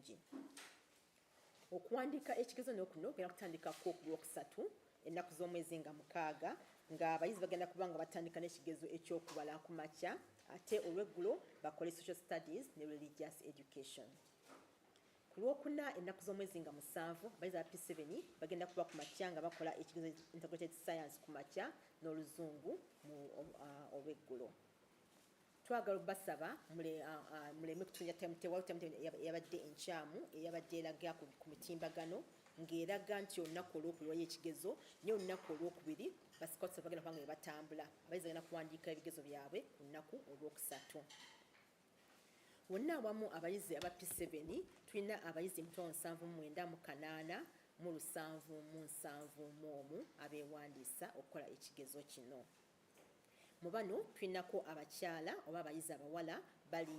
bulungi. Okuwandiika ekigezo n'okuno genda kutandikako ku Lwokusatu ennaku z'omwezi nga 6 nga abayizi bagenda kuba nga batandika n'ekigezo ekyokubala ku makya ate olw'eggulo bakole social studies ne religious education. Ku Lwokuna ennaku z'omwezi nga 7 abayizi aba P7 bagenda kuba ku makya nga bakola ekigezo integrated science ku makya n'oluzungu mu olw'eggulo. Twagala basaba muleme kutunya timetable yabadde enkyamu eyabadde eraga ku mitimbagano ng'eraga nti olunaku olw'okubiri ekigezo ne olunaku olw'okubiri basikotse bagenda kubanga batambula abayizi bagenda kuwandiika ebigezo byabwe ku lunaku olw'okusatu. Wonna awamu abayizi aba P7 tulina abayizi 79,800 mu 771 abeewandiisa okukola ekigezo kino. Mu bano tulinako abakyala oba abayizi abawala bali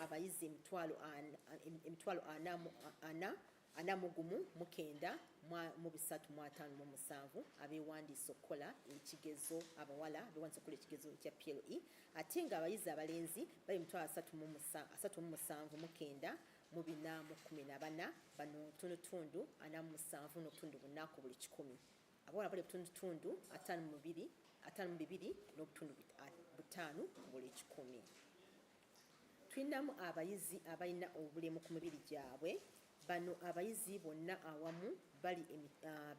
abayizi 41,357 abeewandiisa okukola ekigezo abawala abeewandiisa okukola ekigezo kya PLE ate nga abayizi abalenzi bali 37,914 mu 414 bano tundutundu 47.4 ku buli 100 abawala bali tundutundu 52 n'obutundu 5 buli 100. Tulinamu abayizi abalina obulemu ku mibiri gyabwe bano abayizi bonna awamu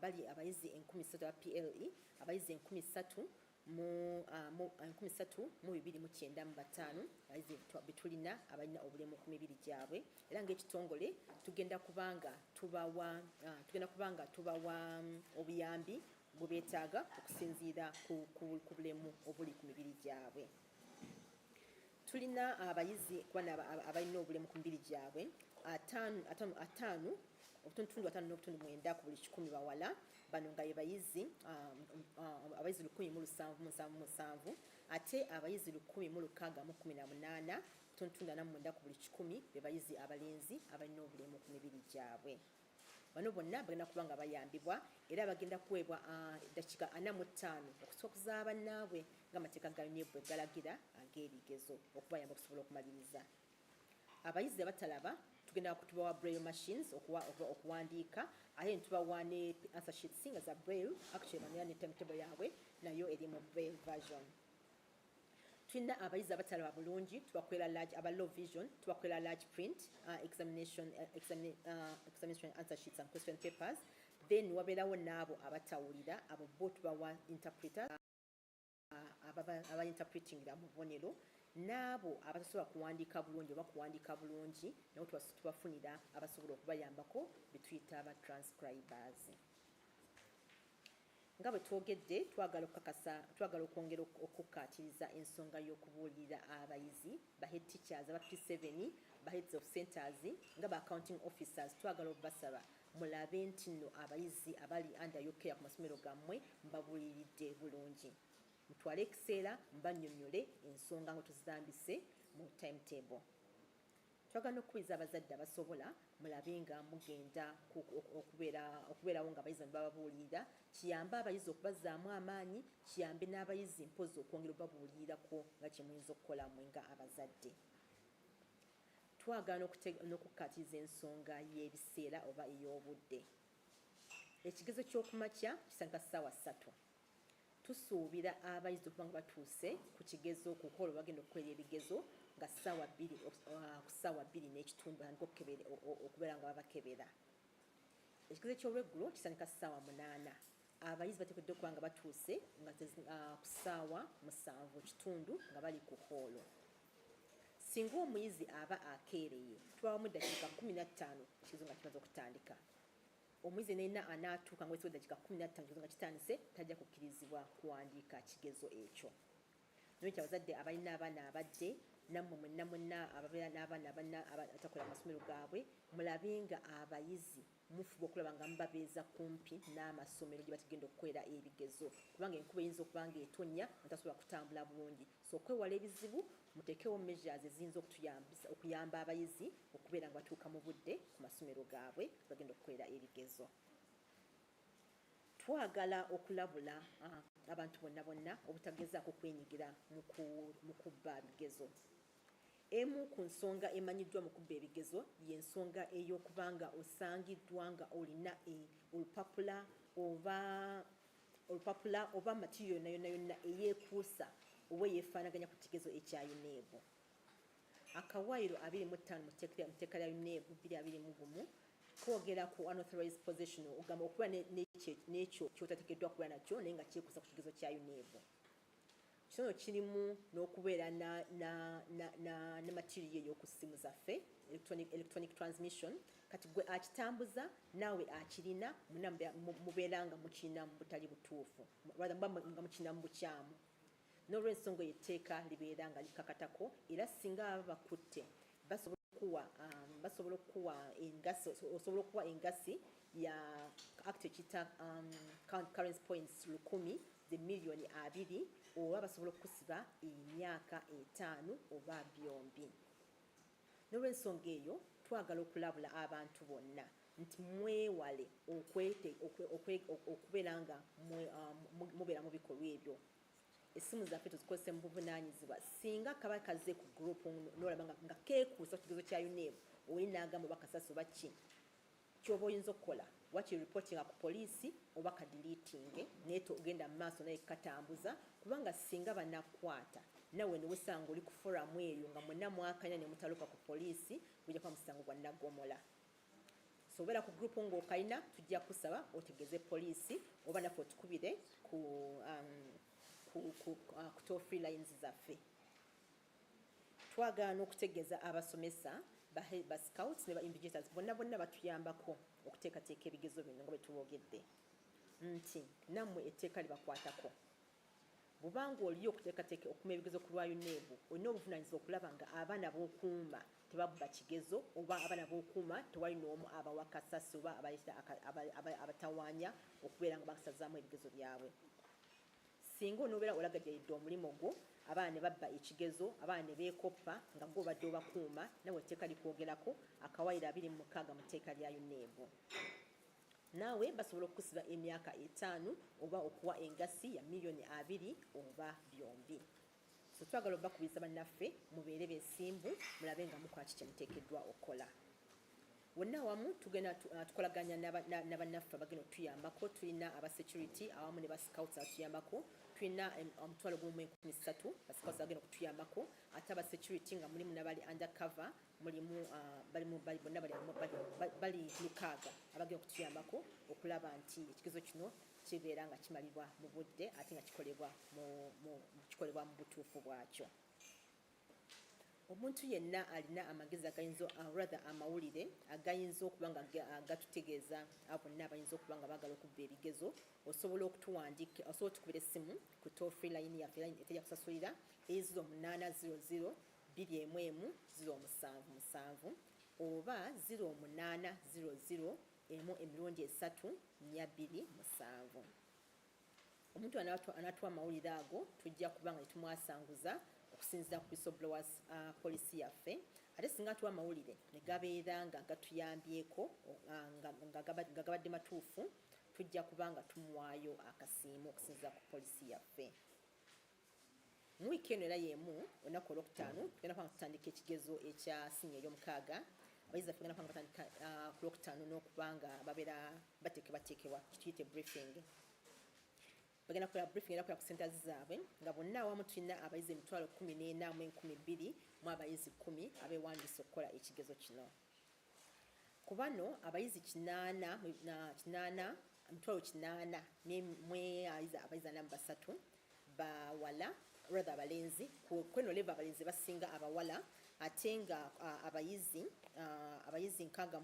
bali abayizi 13,000 aba PLE abayizi 13,295 abayizi betulina abalina obulemu ku mibiri gyabwe era ng'ekitongole tugenda kubanga tubawa obuyambi bwe beetaaga okusinziira ku bulemu obuli ku mibiri gyabwe. Tulina abayizi abalina obulemu ku mibiri gyabwe 5.9 ku buli 100 bawala bano nga bayizi abayizi 1,777 ate abayizi 1,618 9 ku buli 100 be bayizi abalenzi abalina obulemu ku mibiri gyabwe. Bano bonna bagenda kuba nga bayambibwa era bagenda kuweebwa eddakiika 45 okusoboza bannaabwe ng'amateeka ga UNEB bwe galagira ag'ebigezo okubayamba okusobola okumaliriza. Abayizi abatalaba tugenda kutubawa braille machines okuwandiika ate netubawa ne answer sheets nga za braille actually banera ne timetable yaabwe nayo eri mu braille version. Tulina abayizi abatalaba bulungi tubakolera large aba low vision tubakolera large print examination answer sheets and question papers then wabeerawo n'abo abatawulira abo bo tubawa interpreter aba interpretingira mu bubonero n'abo abatasobola kuwandiika bulungi oba kuwandiika bulungi nabo tubafunira abasobola okubayambako betuyita aba transcribers. Nga bwe twogedde twagala okwongera okukkaatiriza ensonga y'okubuulira abayizi ba head teachers aba P7 ba heads of centers nga ba accounting officers twagala obasaba mulabe nti nno abayizi abali under your care ku masomero gammwe mbabuuliridde bulungi. Mutwale ekiseera mbannyonnyole ensonga nga tuzitambise mu timetable. Twagala okukubiriza abazadde abasobola mulabe nga mugenda okubeerawo nga abayizi bababuulirira kiyambe abayizi okubazaamu amaanyi kiyambe n'abayizi mpozi okwongera obabuulirirako nga kye muyinza okukola mwe nga abazadde. Twagala n'okukkaatiriza ensonga y'ebiseera oba ey'obudde. Ekigezo ky'okumakya kisangika ssaawa 3. Tusuubira abayizi okuba nga batuuse ku kigezo ku kolo bagenda okukolera ebigezo nga ssaawa 2 ku ssaawa 2 n'ekitundu okubeera nga babakebera. Ekigezo ky'olweggulo kisangika ssaawa 8. Abayizi bateekeddwa okuba nga batuuse nga ku ssaawa 7:30 nga bali ku holo. Singa omuyizi aba akeereye tubawamu eddakiika 15 ekigezo nga kimaze okutandika. Omuyizi yenna anaatuuka nga wesiwa eddakiika 15 ekigezo nga kitandise tajja kukkirizibwa kuwandiika kigezo ekyo. Nolwekyo abazadde abalina abaana abadde nammwe mwenna ababeera n'abaana abatakola amasomero gaabwe mulabe nga abayizi mufuba okulaba nga mubabeeza kumpi n'amasomero gye batagenda okukolera ebigezo kubanga enkuba eyinza okuba nga etonnya nga tasobola kutambula bulungi. So okwewala ebizibu muteekewo measures eziyinza okuyamba abayizi okubeera nga batuuka mu budde ku masomero gaabwe bagenda okukolera ebigezo. Twagala okulabula abantu bonna obutagezaako kwenyigira mu kubba bigezo. emu ku nsonga emanyiddwa mu kubba ebigezo y'ensonga ey'okubanga osangiddwa nga olina olupapula oba material yonna eyeekuusa oba yeefaanaganya ku kigezo ekya UNEB. Akawaayiro 25 mu tteeka lya UNEB 2021 kwogera ku unauthorized possession ogamba okuba n'ekyo kyotateekeddwa kuba nakyo naye nga kyekuusa ku kigezo kya UNEB. Kino kirimu n'okubeera ne material ey'oku ssimu zaffe electronic transmission kati gwe akitambuza naawe akirina mubeera nga mukirina mu butali butuufu nga mukirina mu bukyamu. N'olw'ensonga etteeka libeera nga likakatako era singa baba bakutte osobola okuwa engasi ya act ekita currency points 1,000 ze miliyoni 2 oba basobola okukusiba emyaka 5 oba byombi. N'olw'ensonga eyo twagala okulabula abantu bonna nti mwewale okubeera nga mubeera mu bikolwa ebyo. Essimu zaffe tuzikozese mu buvunaanyizibwa singa kaba kaze ku group n'olaba nga keekuusa ku kigezo kya UNEB oli n'agamba oba kasasi oba ki ky'oba oyinza okukola wakiripotinga ku poliisi oba kadiliitinge naye togenda mu maaso naye katambuza kubanga singa banakukwata nawe ne wesanga oli ku foramu eyo nga mwenna mwakanya ne mutalopa ku poliisi gujja kuba musango gwa nnagomola. So obeera ku group ng'okayina tujja kusaba otegeeze poliisi oba naffe otukubire ku toll free lines zaffe. Twagala n'okutegeeza abasomesa ba scouts ne ba invigilators bonna batuyambako okuteekateeka ebigezo bino nga bwe tuboogedde nti nammwe etteeka libakwatako. Bw'obanga oli okuteekateeka okuma ebigezo ku lwa UNEB olina obuvunaanyizibwa okulaba nga abaana b'okuuma tebabba kigezo oba abaana b'okuuma tewali n'omu abawa kasasi oba abatawaanya okubeera nga basazaamu ebigezo byabwe. Singa onoobeera olagajjalidde omulimu gwo abaana ne babba ekigezo abaana ne beekoppa nga gwe obadde obakuuma nawe etteeka likwogerako akawaayiro 26 mu tteeka lya UNEB. Naawe basobola okukusiba emyaka 5 oba okuwa engasi ya miliyoni 2 oba byombi. So twagala obakubiriza bannaffe mubeere beesimbu mulabe nga mukola kiki muteekeddwa okukola. Wonna wamu tugenda tukolaganya n'abannaffe abagenda okutuyambako. Tulina aba security awamu ne ba scouts abatuyambako. Tulina omutwalo gumu 13 ba scouts abagenda okutuyambako ate aba security nga mulimu n'abali undercover mulimu bonna bali 6 abagenda okutuyambako okulaba nti ekigezo kino kibeera nga kimalibwa mu budde ate nga kikolebwa mu butuufu bwakyo. Omuntu yenna alina amagezi agayinza amawulire agayinza okuba nga gatutegeeza bonna abayinza okuba nga baagala okubba ebigezo osobola okutuwandiika osobola otukubira essimu ku toll free line yaffe etejja kusasulira 0800 211 077 oba 0800 3 227. Omuntu anatuwa amawulire ago tujja kuba nga tumwasanguza okusinziira ku whistleblowers policy yaffe ate singa atuwa amawulire ne gabeera nga gatuyambyeko nga gabadde matuufu tujja kuba nga tumuwaayo akasiimo okusinziira ku policy yaffe. Mu wiiki eno era yeemu olunaku olwokutaano tugenda kuba nga tutandika ekigezo ekya siniya ey'omukaaga. Abayizi baffe bagenda kuba nga batandika ku lwokutaano n'okuba nga babeera bateekebwa kituyite briefing. Bagenda kukola briefing era kukola ku centers zaabwe nga bonna awamu tulina abayizi 14,000 mu 12,000 mu abayizi 10 abeewandiisa okukola ekigezo kino. Ku bano abayizi 8 abayizi 3 bawala rather abalenzi kweno leva abalenzi basinga abawala ate nga abayizi 61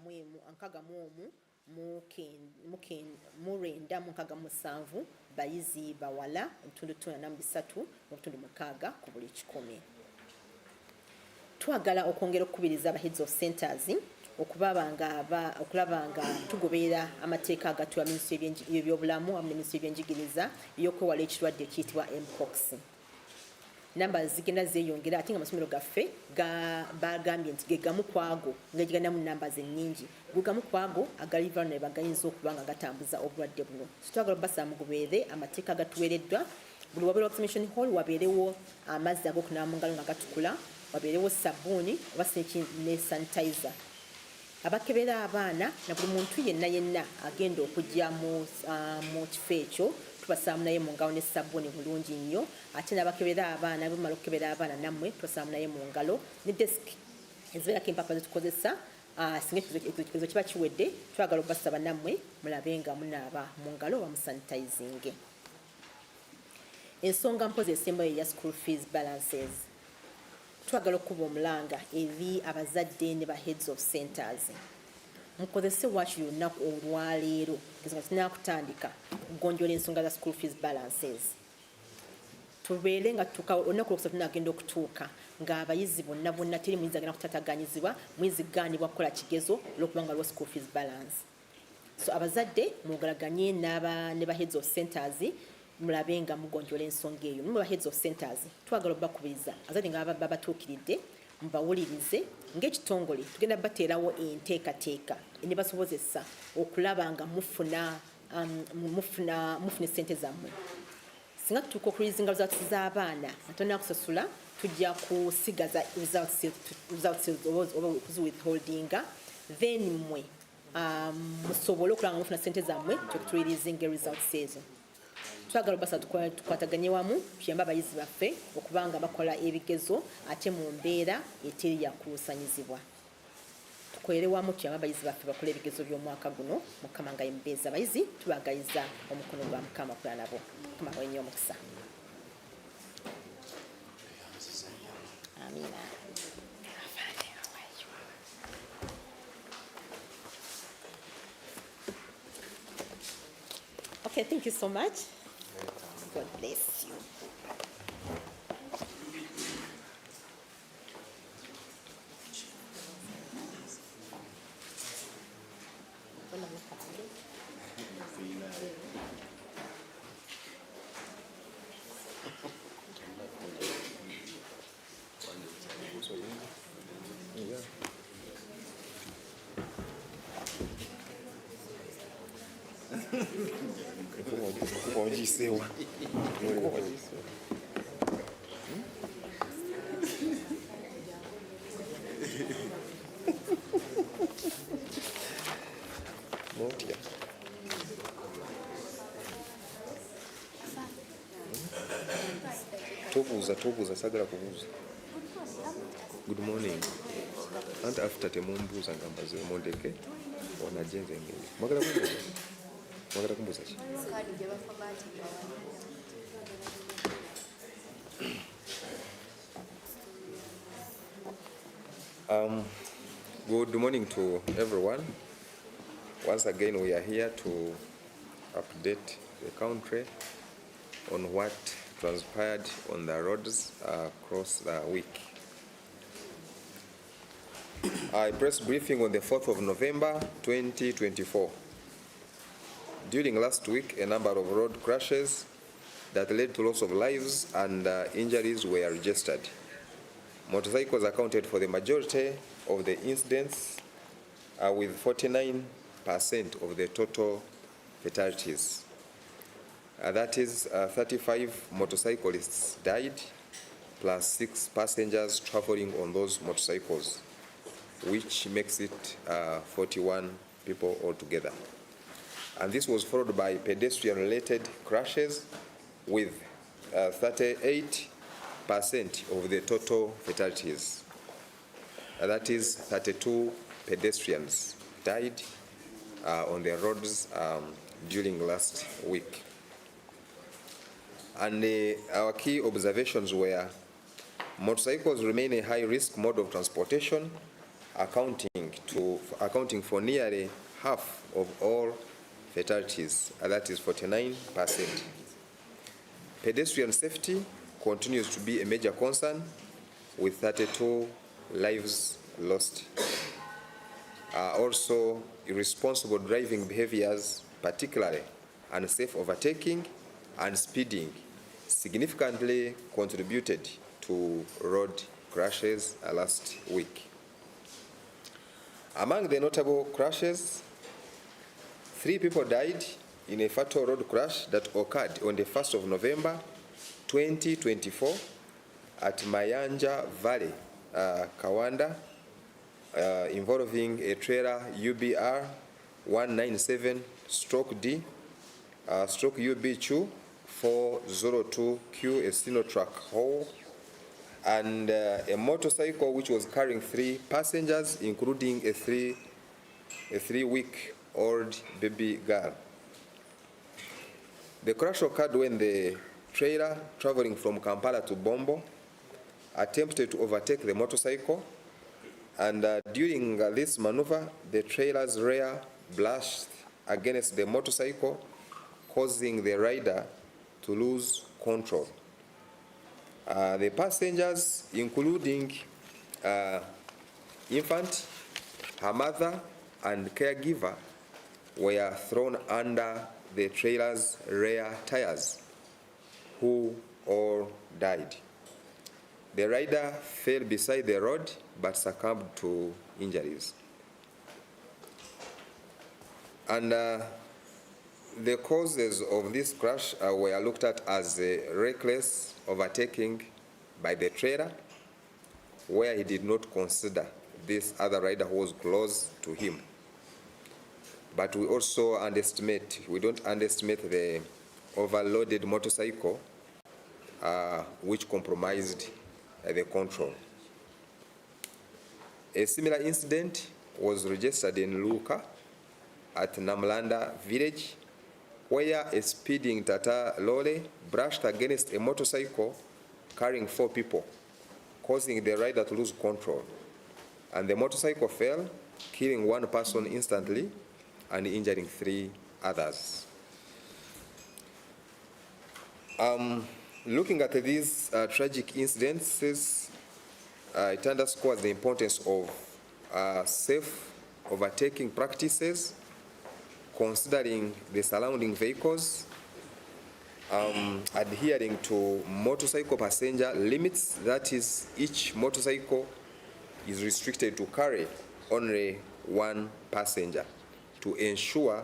mu 967 bayizi bawala 3 ku buli 100. Twagala okwongera okukubiriza aba heads of centers okulaba nga tugoberera amateeka agatuwa minisitule y'ebyobulamu awamu ne minisitule y'ebyenjigiriza ey'okwewala ekirwadde ekiyitibwa mpox. Namba zigenda zeeyongera ate nga amasomero gaffe bagambye nti gegamu kwago nga gigandamu namba ennyingi gugamu kwago agali vulnerable bagayinza okuba nga gatambuza obulwadde buno. Twagala basaba mugoberere amateeka agatuweereddwa buli wabeera vaccination hall wabeerewo amazzi ag'okunaaba mu ngalo nga gatukula wabeerewo sabbuuni oba ne sanitizer. Abakebera abaana na buli muntu yenna agenda okujja mu kifo ekyo tubasaamu naye mu ngalo ne sabbuuni bulungi nnyo. Ate n'abakebera abaana bamala okukebera abaana nammwe tubasaamu naye mu ngalo ne desk ezibeerako empapula zetukozesa. Singa ekitegeezo kiba kiwedde twagala okubasaba nammwe mulabe nga munaaba mu ngalo oba musanitizinge. Ensonga mpozi esembayo ya school fees balances. Twagala okuba omulanga eri abazadde ne ba heads of centers. Mukozese wakiri olunaku olwaleero nga tunaakutandika okugonjoola ensonga za school fees balances. Tubeere nga olunaku lwokusatu tunagenda okutuuka ng'abayizi bonna teri muyizi agenda kutataganyizibwa, muyizi gaanibwa kukola kigezo olw'okubanga lwa school fees balance. So abazadde mugalaganye ne ba heads of centers mulabe nga mugonjoola ensonga eyo. Mu ba heads of centers twagala okubakubiriza abazadde nga babatuukiridde mubawulirize ng'ekitongole tugenda bateerawo enteekateeka enebasobozesa okulaba nga mufuna ssente zammwe. Singa tutuuka okulizinga results z'abaana nga tolina kusasula tujja kusigaza results oba okuziwithholdinga, then mmwe musobole okulaba nga mufuna ssente zammwe tulizinga results ezo. Twagala basa tukwataganye wamu tuyambe abayizi baffe okubanga bakola ebigezo ate mu mbeera eteri ya kulusanyizibwa. Tukolere wamu tuyambe abayizi baffe bakola ebigezo by'omwaka guno. Mukama nga yembeeza abayizi tubagaliza omukono gwa Mukama kulala nabo. Mukama wenye omukisa. Amina. Okay, thank you so much. God bless you. Tobuuza sagala kubuuza. Good morning. Anti after temumbuuza nga mbaze mondeke onajenze ngende. Mwagala kumbuuza ki? Good morning to everyone. Once again, we are here to update the country on what transpired on the roads across the week. A press briefing on the 4th of November 2024. During last week, a number of road crashes that led to loss of lives and injuries were registered. Motorcycles accounted for the majority of the incidents with 49% of the total fatalities. That is 35 motorcyclists died plus 6 passengers traveling on those motorcycles, which makes it 41 people altogether. And this was followed by pedestrian-related crashes with 38% of the total fatalities. That is 32 pedestrians died on the roads during last week. And our key observations were motorcycles remain a high-risk mode of transportation, accounting for nearly half of all fatalities, that is 49%. Pedestrian safety continues to be a major concern, with 32 lives lost. Also, irresponsible driving behaviors, particularly unsafe overtaking and speeding, significantly contributed to road crashes last week. Among the notable crashes, 3 people died in a fatal road crash that occurred on the 1st of November 2024 at Mayanja Valley Kawanda, involving a trailer UBR 197-D, stroke UB2 402Q, a Sino truck haul, and a motorcycle which was carrying 3 passengers, including a 3-week-old baby girl. The crash occurred when the trailer traveling from Kampala to Bombo attempted to overtake the motorcycle, and during this maneuver, the trailer's rear brushed against the motorcycle, causing the rider to lose control. The passengers, including infant, her mother, and caregiver, were thrown under the trailer's rear tires, who all died. The rider fell beside the road but succumbed to injuries. And the causes of this crash were looked at as reckless overtaking by the trailer, where he did not consider this other rider who was close to him. But we also don't underestimate the overloaded motorcycle, which compromised the control. A similar incident was registered in Luka at Namlanda village, where a speeding Tata lorry brushed against a motorcycle carrying 4 people, causing the rider to lose control. And the motorcycle fell, killing 1 person instantly and injuring 3 others. Looking at these tragic incidences, it underscores the importance of safe overtaking practices, considering the surrounding vehicles, adhering to motorcycle passenger limits, that is, each motorcycle is restricted to carry only 1 passenger to ensure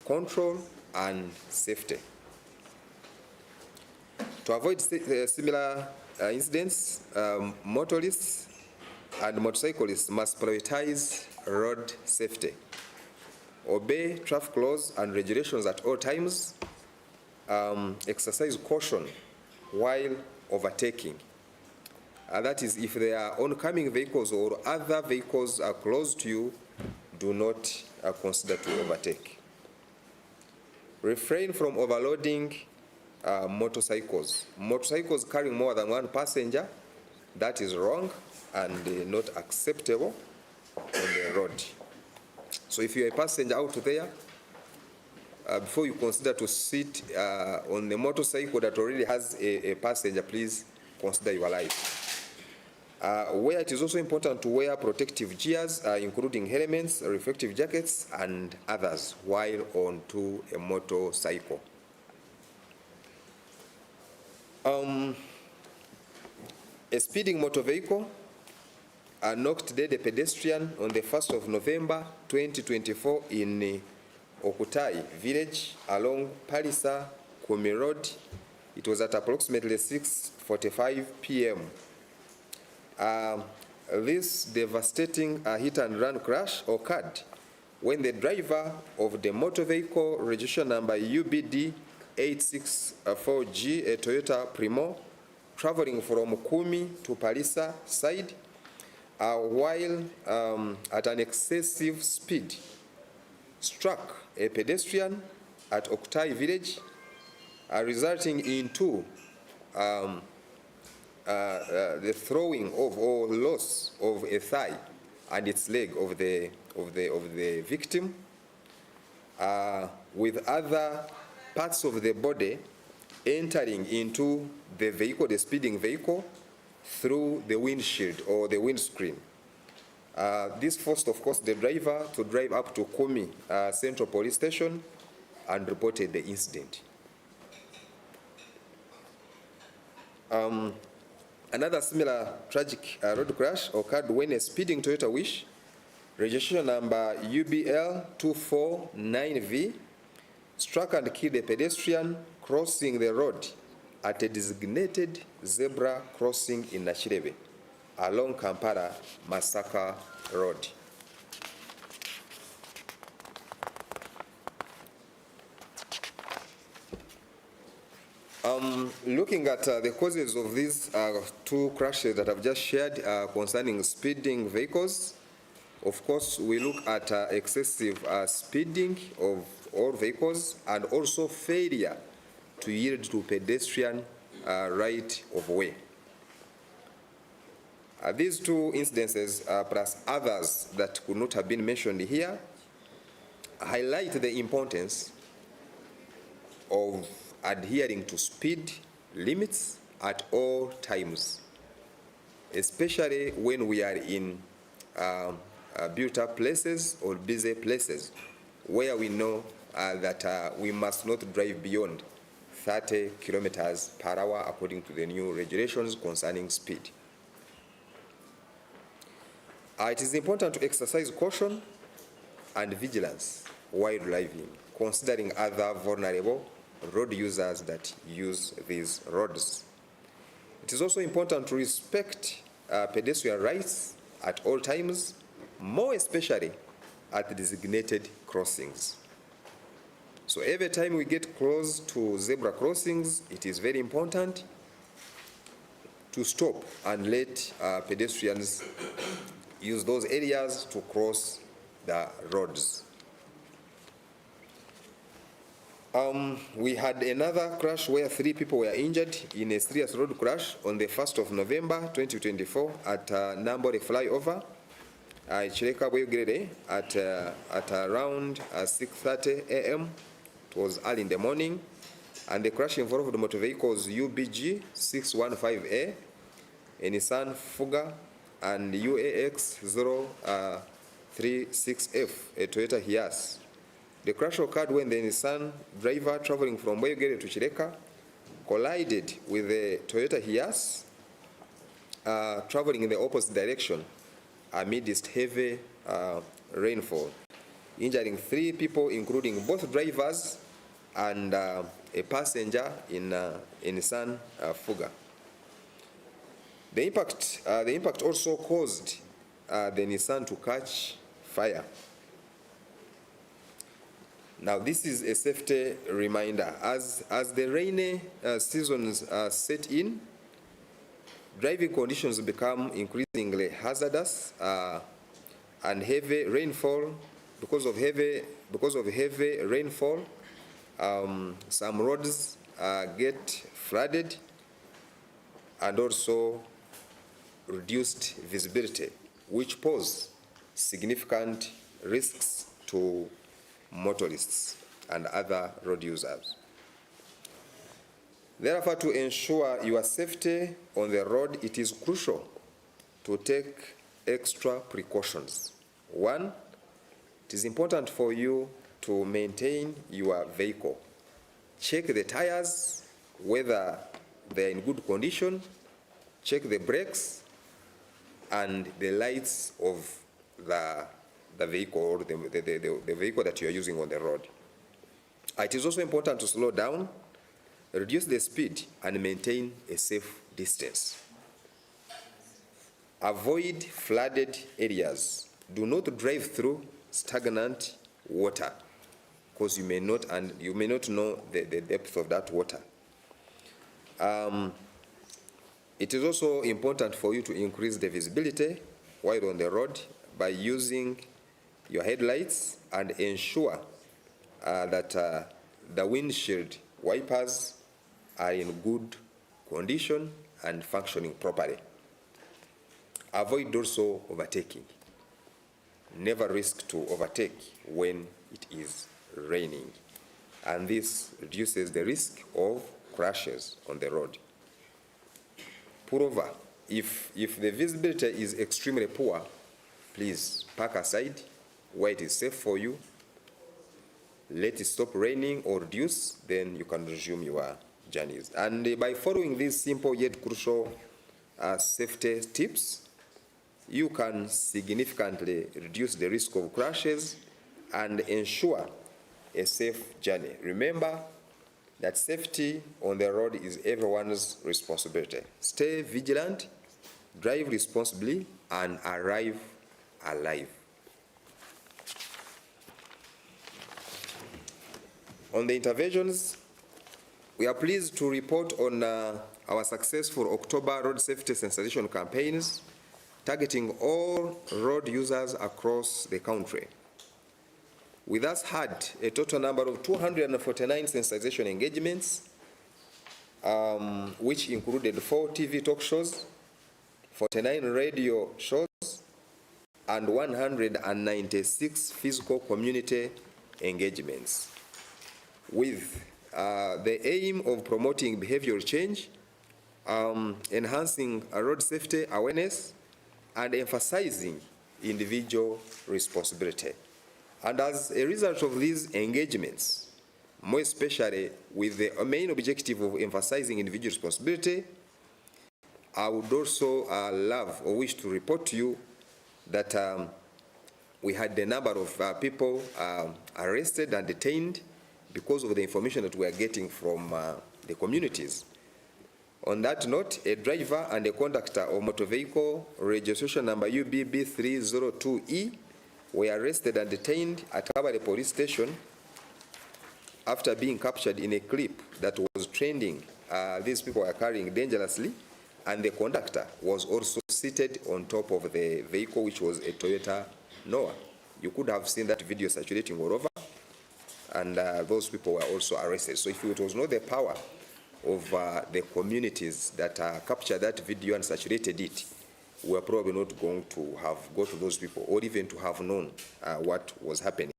control and safety. To avoid similar incidents, motorists and motorcyclists must prioritize road safety, obey traffic laws and regulations at all times, exercise caution while overtaking. That is, if there are oncoming vehicles or other vehicles are close to you, do not consider to overtake. Refrain from overloading motorcycles. Motorcycles carrying more than 1 passenger, that is wrong and not acceptable on the road. So if you're a passenger out there, before you consider to sit on the motorcycle that already has a passenger, please consider your life. Where it is also important to wear protective gears, including helmets, reflective jackets, and others while onto a motorcycle. A speeding motor vehicle knocked dead a pedestrian on the 1st of November 2024 in Okutai village along Palisa Kumi Road. It was at approximately 6:45 p.m. This devastating hit-and-run crash occurred when the driver of the motor vehicle, registration number UBD 864G, a Toyota Primo, traveling from Kumi to Palisa side, while at an excessive speed, struck a pedestrian at Okutai village, resulting into the throwing of or loss of a thigh and its leg of the victim, with other parts of the body entering into the vehicle, the speeding vehicle, through the windshield or the windscreen. This forced, of course, the driver to drive up to Kumi Central Police Station and reported the incident. Another similar tragic road crash occurred when a speeding Toyota Wish, registration number UBL 249V, struck and killed a pedestrian crossing the road at a designated zebra crossing in Nachirebe along Kampala-Masaka Road. Looking at the causes of these two crashes that I've just shared concerning speeding vehicles, of course, we look at excessive speeding of all vehicles and also failure to yield to pedestrian right of way. These two incidences, plus others that could not have been mentioned here, highlight the importance of adhering to speed limits at all times, especially when we are in built-up places or busy places where we know that we must not drive beyond 30 kilometers per hour according to the new regulations concerning speed. It is important to exercise caution and vigilance while driving, considering other vulnerable road users that use these roads. It is also important to respect pedestrian rights at all times, more especially at designated crossings. So every time we get close to zebra crossings, it is very important to stop and let pedestrians use those areas to cross the roads. We had another crash where 3 people were injured in a serious road crash on the 1st of November 2024 at Nambole flyover, Chireka Bwegere at around 6:30 a.m. It was early in the morning, and the crash involved motor vehicles UBG 615A, a Nissan Fuga, and UAX 036F, a Toyota Hiace. The crash occurred when the Nissan driver traveling from Bwegere to Chireka collided with the Toyota Hiace traveling in the opposite direction amidst heavy rainfall, injuring 3 people, including both drivers and a passenger in Nissan Fuga. The impact also caused the Nissan to catch fire. Now, this is a safety reminder. As the rainy seasons set in, driving conditions become increasingly hazardous, and heavy rainfall. Because of heavy rainfall, some roads get flooded, and also reduced visibility, which pose significant risks to motorists and other road users. Therefore, to ensure your safety on the road, it is crucial to take extra precautions. 1, it is important for you to maintain your vehicle. Check the tires, whether they are in good condition. Check the brakes and the lights of the vehicle or the vehicle that you are using on the road. It is also important to slow down, reduce the speed, and maintain a safe distance. Avoid flooded areas. Do not drive through stagnant water, because you may not know the depth of that water. It is also important for you to increase the visibility while on the road by using your headlights and ensure that the windshield wipers are in good condition and functioning properly. Avoid also overtaking. Never risk to overtake when it is raining, and this reduces the risk of crashes on the road. Moreover, if the visibility is extremely poor, please park aside where it is safe for you. Let it stop raining or reduce, then you can resume your journeys. And by following these simple yet crucial safety tips, you can significantly reduce the risk of crashes and ensure a safe journey. Remember that safety on the road is everyone's responsibility. Stay vigilant, drive responsibly, and arrive alive. On the interventions, we are pleased to report on our successful October road safety sensitization campaigns targeting all road users across the country. We thus had a total number of 249 sensitization engagements, which included 4 TV talk shows, 49 radio shows, and 196 physical community engagements, with the aim of promoting behavioral change, enhancing road safety awareness, and emphasizing individual responsibility. And as a result of these engagements, more especially with the main objective of emphasizing individual responsibility, I would also love or wish to report to you that we had a number of people arrested and detained because of the information that we are getting from the communities. On that note, a driver and a conductor of motor vehicle registration number UBB302E were arrested and detained at Kabale police station after being captured in a clip that was trending. These people were carrying dangerously, and the conductor was also seated on top of the vehicle, which was a Toyota Noah. You could have seen that video circulating all over, and those people were also arrested. So if it was not the power of the communities that captured that video and saturated it, we are probably not going to have got to those people or even to have known what was happening.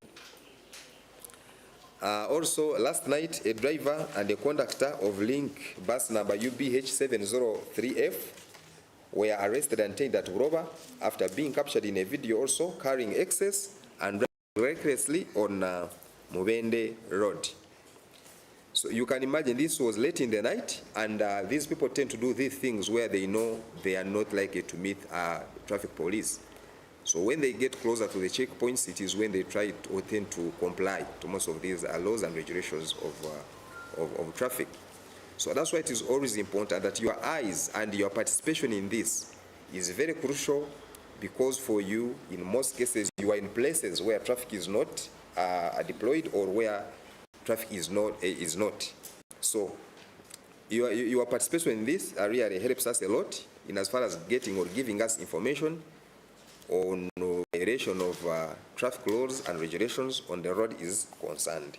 Also, last night, a driver and a conductor of Link bus number UBH703F were arrested and detained at Uroba after being captured in a video also carrying excess and driving recklessly on Mubende Road. So you can imagine this was late in the night, and these people tend to do these things where they know they are not likely to meet traffic police. So when they get closer to the checkpoints, it is when they try to, or tend to comply to most of these laws and regulations of traffic. So that's why it is always important that your eyes and your participation in this is very crucial, because for you, in most cases, you are in places where traffic is not deployed or where traffic is not. So your participation in this really helps us a lot in as far as getting or giving us information on violation of traffic laws and regulations on the road is concerned.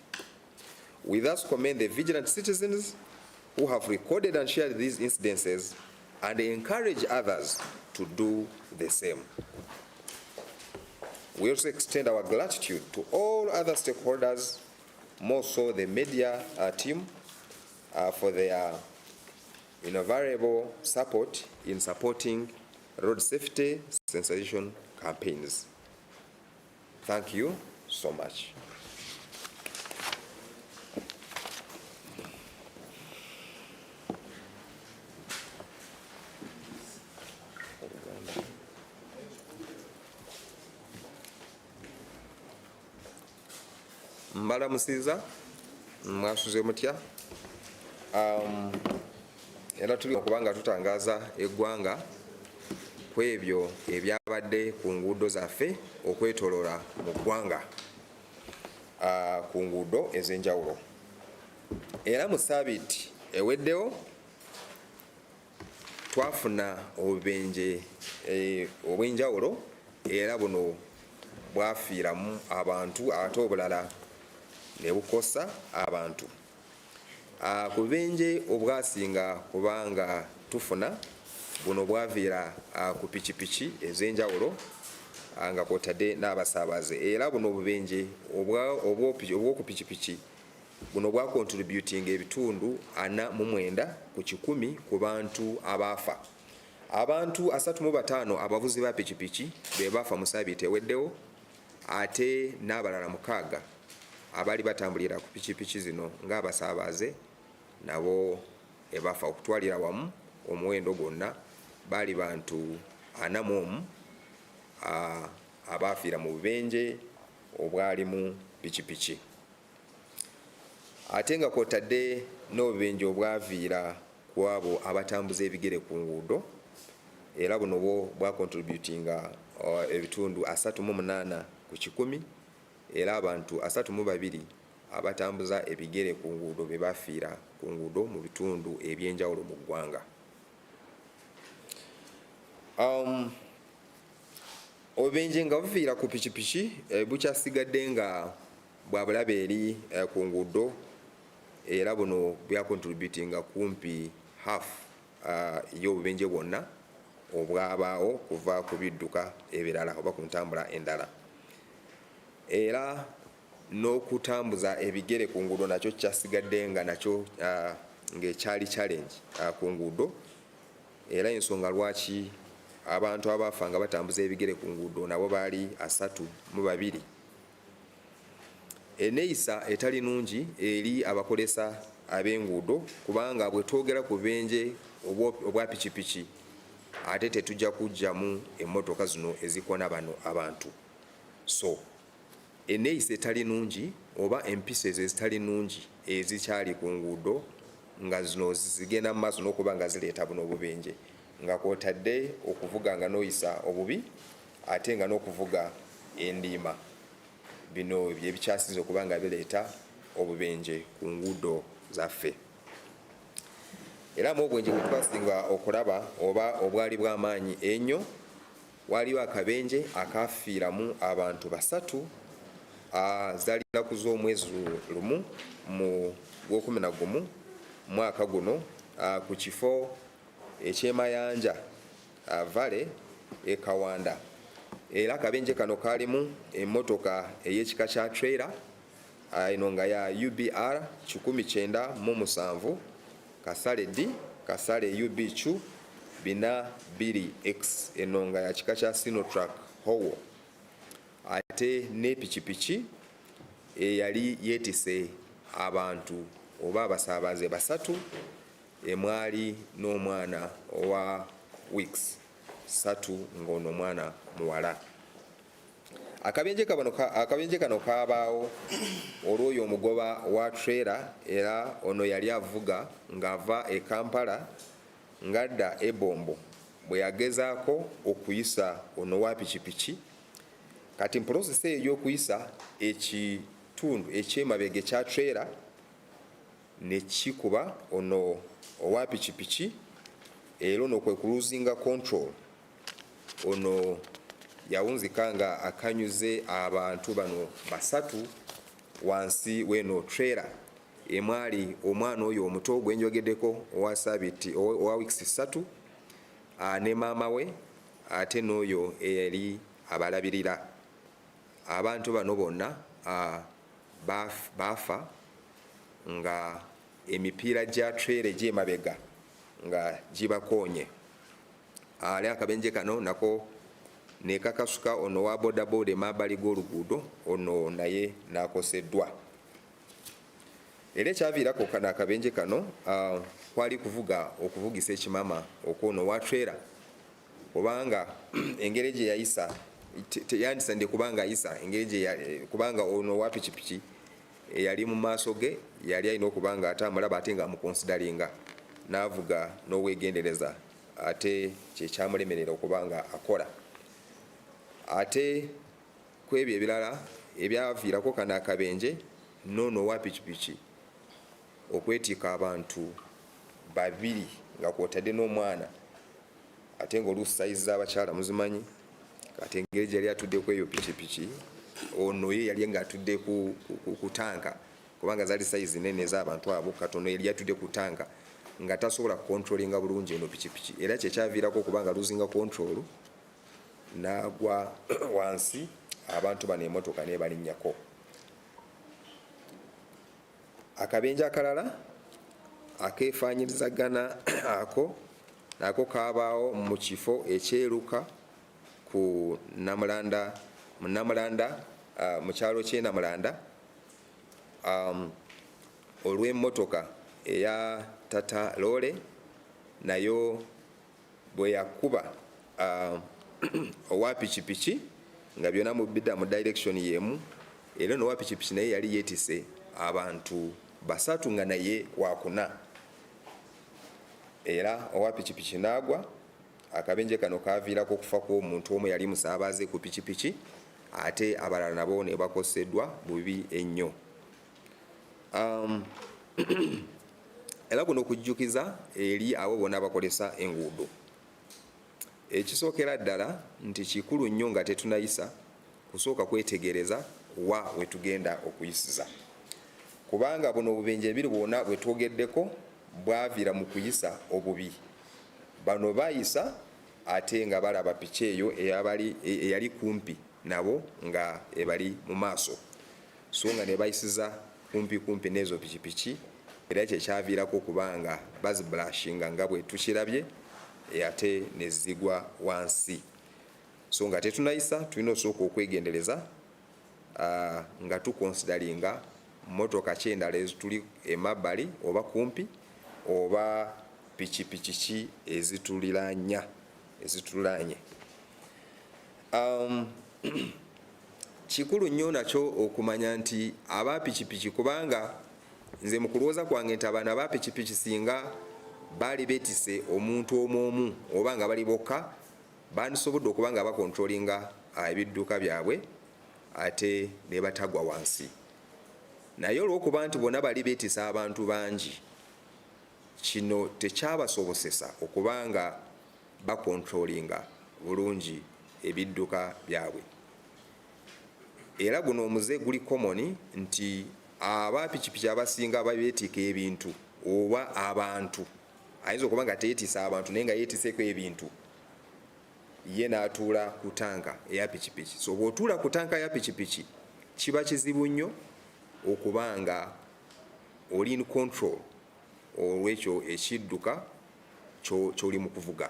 We thus commend the vigilant citizens who have recorded and shared these incidences and encourage others to do the same. We also extend our gratitude to all other stakeholders, more so the media team, for their invaluable support in supporting road safety sensitization campaigns. Thank you so much. Mbalamusiza mwasuze mutya, era tuli okubanga tutangaza eggwanga ku ebyo ebyabadde ku nguudo zaffe okwetoloola mu ggwanga ku nguudo ez'enjawulo. Era mu ssabbiiti eweddewo twafuna obubenje obw'enjawulo, era buno bwafiiramu abantu ate obulala ne bukosa abantu. Ku bubenje obwasinga kubanga tufuna buno bwaviira ku pikipiki ez'enjawulo nga kwotadde n'abasaabaze, era buno obubenje obw'oku pikipiki buno bwakontributinga ebitundu 49 ku 100 ku bantu abaafa. Abantu 35 abavuzi ba pikipiki be baafa mu ssabbiiti eweddewo, ate n'abalala 6 abali batambulira ku pikipiki zino ng'abasaabaze nabo ebaafa. Okutwalira wamu omuwendo gwonna baali bantu 41 abaafiira mu bubenje obwalimu pikipiki, ate nga kwotadde n'obubenje obwaviira ku abo abatambuza ebigere ku nguudo. era buno bwo bwa contributinga ebitundu 38 ku 100 era abantu 32 abatambuza ebigere ku nguudo be bafiira ku nguudo mu bitundu ebyenjawulo mu ggwanga. Obubenje nga bufiira ku pikipiki bukyasigadde nga bwa bulabe eri ku nguudo era buno bwa contributinga kumpi half y'obubenje bwonna obwabaawo kuva ku bidduka ebirala oba ku ntambula endala. Era n'okutambuza ebigere ku nguudo nakyo kyasigadde nga nakyo ng'ekyali challenge ku nguudo, era ensonga lwaki abantu abafa nga batambuza ebigere ku nguudo nabo baali 32. Eneeyisa etali nnungi eri abakolesa ab'enguudo kubanga bwe twogera ku bubenje obwa pikipiki ate tetujja kujjamu emmotoka zino ezikona bano abantu. So eneeyisa etali nnungi oba empisa ezo ezitali nnungi ezikyali ku nguudo nga zino zigenda mu maaso n'okuba nga zireeta buno obubenje, nga kwotadde okuvuga nga n'oyisa obubi ate nga n'okuvuga endiima. Bino byebikyasiza okuba nga bireeta obubenje ku nguudo zaffe. Era mu obwenje bwe twasinga okulaba oba obwali bw'amaanyi ennyo, waliwo akabenje akafiiramu abantu 3 zaali nnaku z'omwezi lumu mu Gwokumi mwaka guno ku kifo eky'Emayanja Vale e Kawanda. Era akabenje kano kaalimu emmotoka ey'ekika kya trailer eno nga ya UBR 1907 kasale D kasale UBQ 402X eno nga ya kika kya Sinotruck Howo. Ate ne pikipiki eyali yeetise abantu oba abasaabaze 3 emwali n'omwana owa weeks 3 ng'ono omwana muwala. Akabenje kano kaabaawo olw'oyo omugoba wa trailer era ono yali avuga ng'ava e Kampala ng'adda e Bombo bwe yagezaako okuyisa ono wa pikipiki. Kati mprosesi eyo y'okuyisa ekitundu eky'emabega ekya trailer ne kikuba ono owa pikipiki era ono kwe kuluzinga control. Ono yawunzika nga akanyuze abantu bano 3 wansi w'eno trailer emwali omwana oyo omuto gwe njogeddeko owa weeks 3 ne maama we ate n'oyo eyali abalabirira. Abantu bano bonna baafa nga emipiira gya trailer gy'emabega nga gibakoonye. Ali akabenje kano nako nekakasuka ono wa bodaboda emabbali g'oluguudo, ono naye n'akoseddwa. Era ekyaviirako kano akabenje kano kwali okuvugisa ekimama okwono wa trailer kubanga engeri gye yayisa yandisande kubanga ayisa engeri gye kubanga ono wa pikipiki eyali mu maaso ge yali alina okubanga atambula ate nga amukonsidalinga n'avuga n'obwegendereza ate kyekyamulemerera okubanga akola. Ate ku ebyo ebirala ebyaviirako kano akabenje n'ono wa pikipiki okwetiika abantu 2 nga kwotadde n'omwana ate ng'oluusi sayizi z'abakyala muzimanyi kati engeri gye yali atudde ku eyo pikipiki ono ye yali nga atudde ku tanka kubanga zaali sayizi nene ez'abantu abo kati ono yali atudde ku tanka nga tasobola kukontrolinga bulungi eno pikipiki era kyekyaviirako okubanga luzinga kontrolu n'agwa wansi abantu bano emmotoka nebalinnyako. Akabenje akalala akeefaanyirizagana nako kaabaawo mu kifo ekyeruka ku Namulanda mu kyalo ky'e Namulanda olw'emmotoka eya Tata Lole nayo bwe yakuba owa pikipiki nga byonna mubidda mu direction yemu era n'owa pikipiki naye yali yeetise abantu 3 nga naye wakuna era owa pikipiki n'agwa akabenje kano kaviirako okufa kw'omuntu omu yali musaabaze ku pikipiki ate abalala nabo ne bakoseddwa bubi ennyo. Era kuno okujjukiza eri abo bonna bakolesa enguudo. Ekisookera ddala nti kikulu nnyo nga tetunayisa kusooka kwetegereza wa we tugenda okuyisiza, kubanga buno obubenje ebiri bwonna bwe twogeddeko bwaviira mu kuyisa obubi. Bano bayisa ate nga balaba piki eyo eyali kumpi nabo nga ebali mu maaso, so nga ne bayisiza kumpi n'ezo pikipiki, era kyekyaviirako kubanga bazibulashinga nga bwe tukirabye ate ne zigwa wansi. So nga tetunayisa tulina osooka okwegendereza nga tukonsidalinga motoka kyendala ezituli emabbali oba kumpi oba pikipiki ki ezituliraanye. Kikulu nnyo nakyo okumanya nti aba pikipiki, kubanga nze mu kulowooza kwange nti abaana aba pikipiki singa baali beetise omuntu omu oba nga bali bokka bandisobodde okuba nga bakontrolinga ebidduka byabwe ate ne batagwa wansi. Naye olw'okuba nti bonna bali beetisa abantu bangi, kino tekyabasobosesa okuba nga bakontrolinga bulungi ebidduka byabwe. Era guno omuze guli common nti aba pikipiki abasinga babeetika ebintu oba abantu, ayinza okuba nga teyeetisa abantu naye nga yeetiseeko ebintu, ye n'atuula ku tanka eya pikipiki. So bw'otuula ku tanka ya pikipiki kiba kizibu nnyo okuba nga oli in control olw'ekyo ekidduka ky'oli mu kuvuga,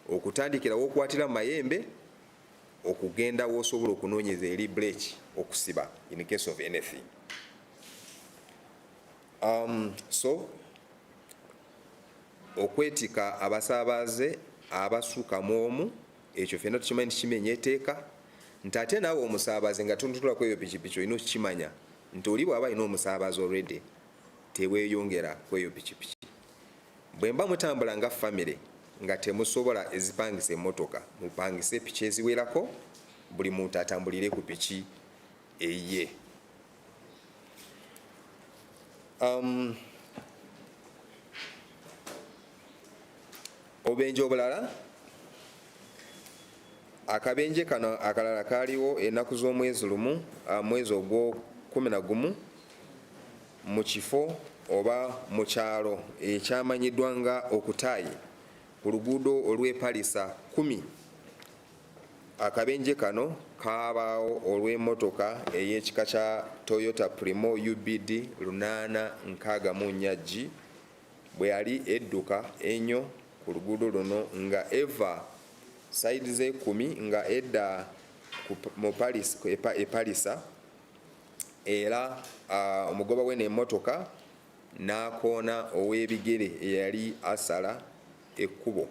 okutandikira w'okwatira mu mayembe okugenda w'osobola okunoonyeza eri breeki okusiba in case of anything. So okwetika abasaabaze abasuka mu omu, ekyo ffenna tukimanyi nti kimenya etteeka, nti ate naawe omusaabaze nga tonutula kweyo pikipiki olina okukimanya nti oli bw'aba alina omusaabaze already teweeyongera kweyo pikipiki. Bwe mba mutambula nga famire nga temusobola ezipangisa emmotoka, mupangise piki eziwerako, buli muntu atambulire ku piki eye. Obubenje obulala, akabenje kano akalala kaaliwo ennaku z'omwezi lumu, mwezi ogw'Okuminagumu, mu kifo oba mu kyalo ekyamanyiddwa nga Okutayi ku luguudo olw'Epalisa 10. Akabenje kano kaabaawo olw'emmotoka ey'ekika kya Toyota Primo UBD 864G bwe yali edduka ennyo ku luguudo luno nga eva sayidi z'e10 nga edda mu Epalisa, era omugoba we n'emmotoka n'akoona ow'ebigere eyali asala ekkubo.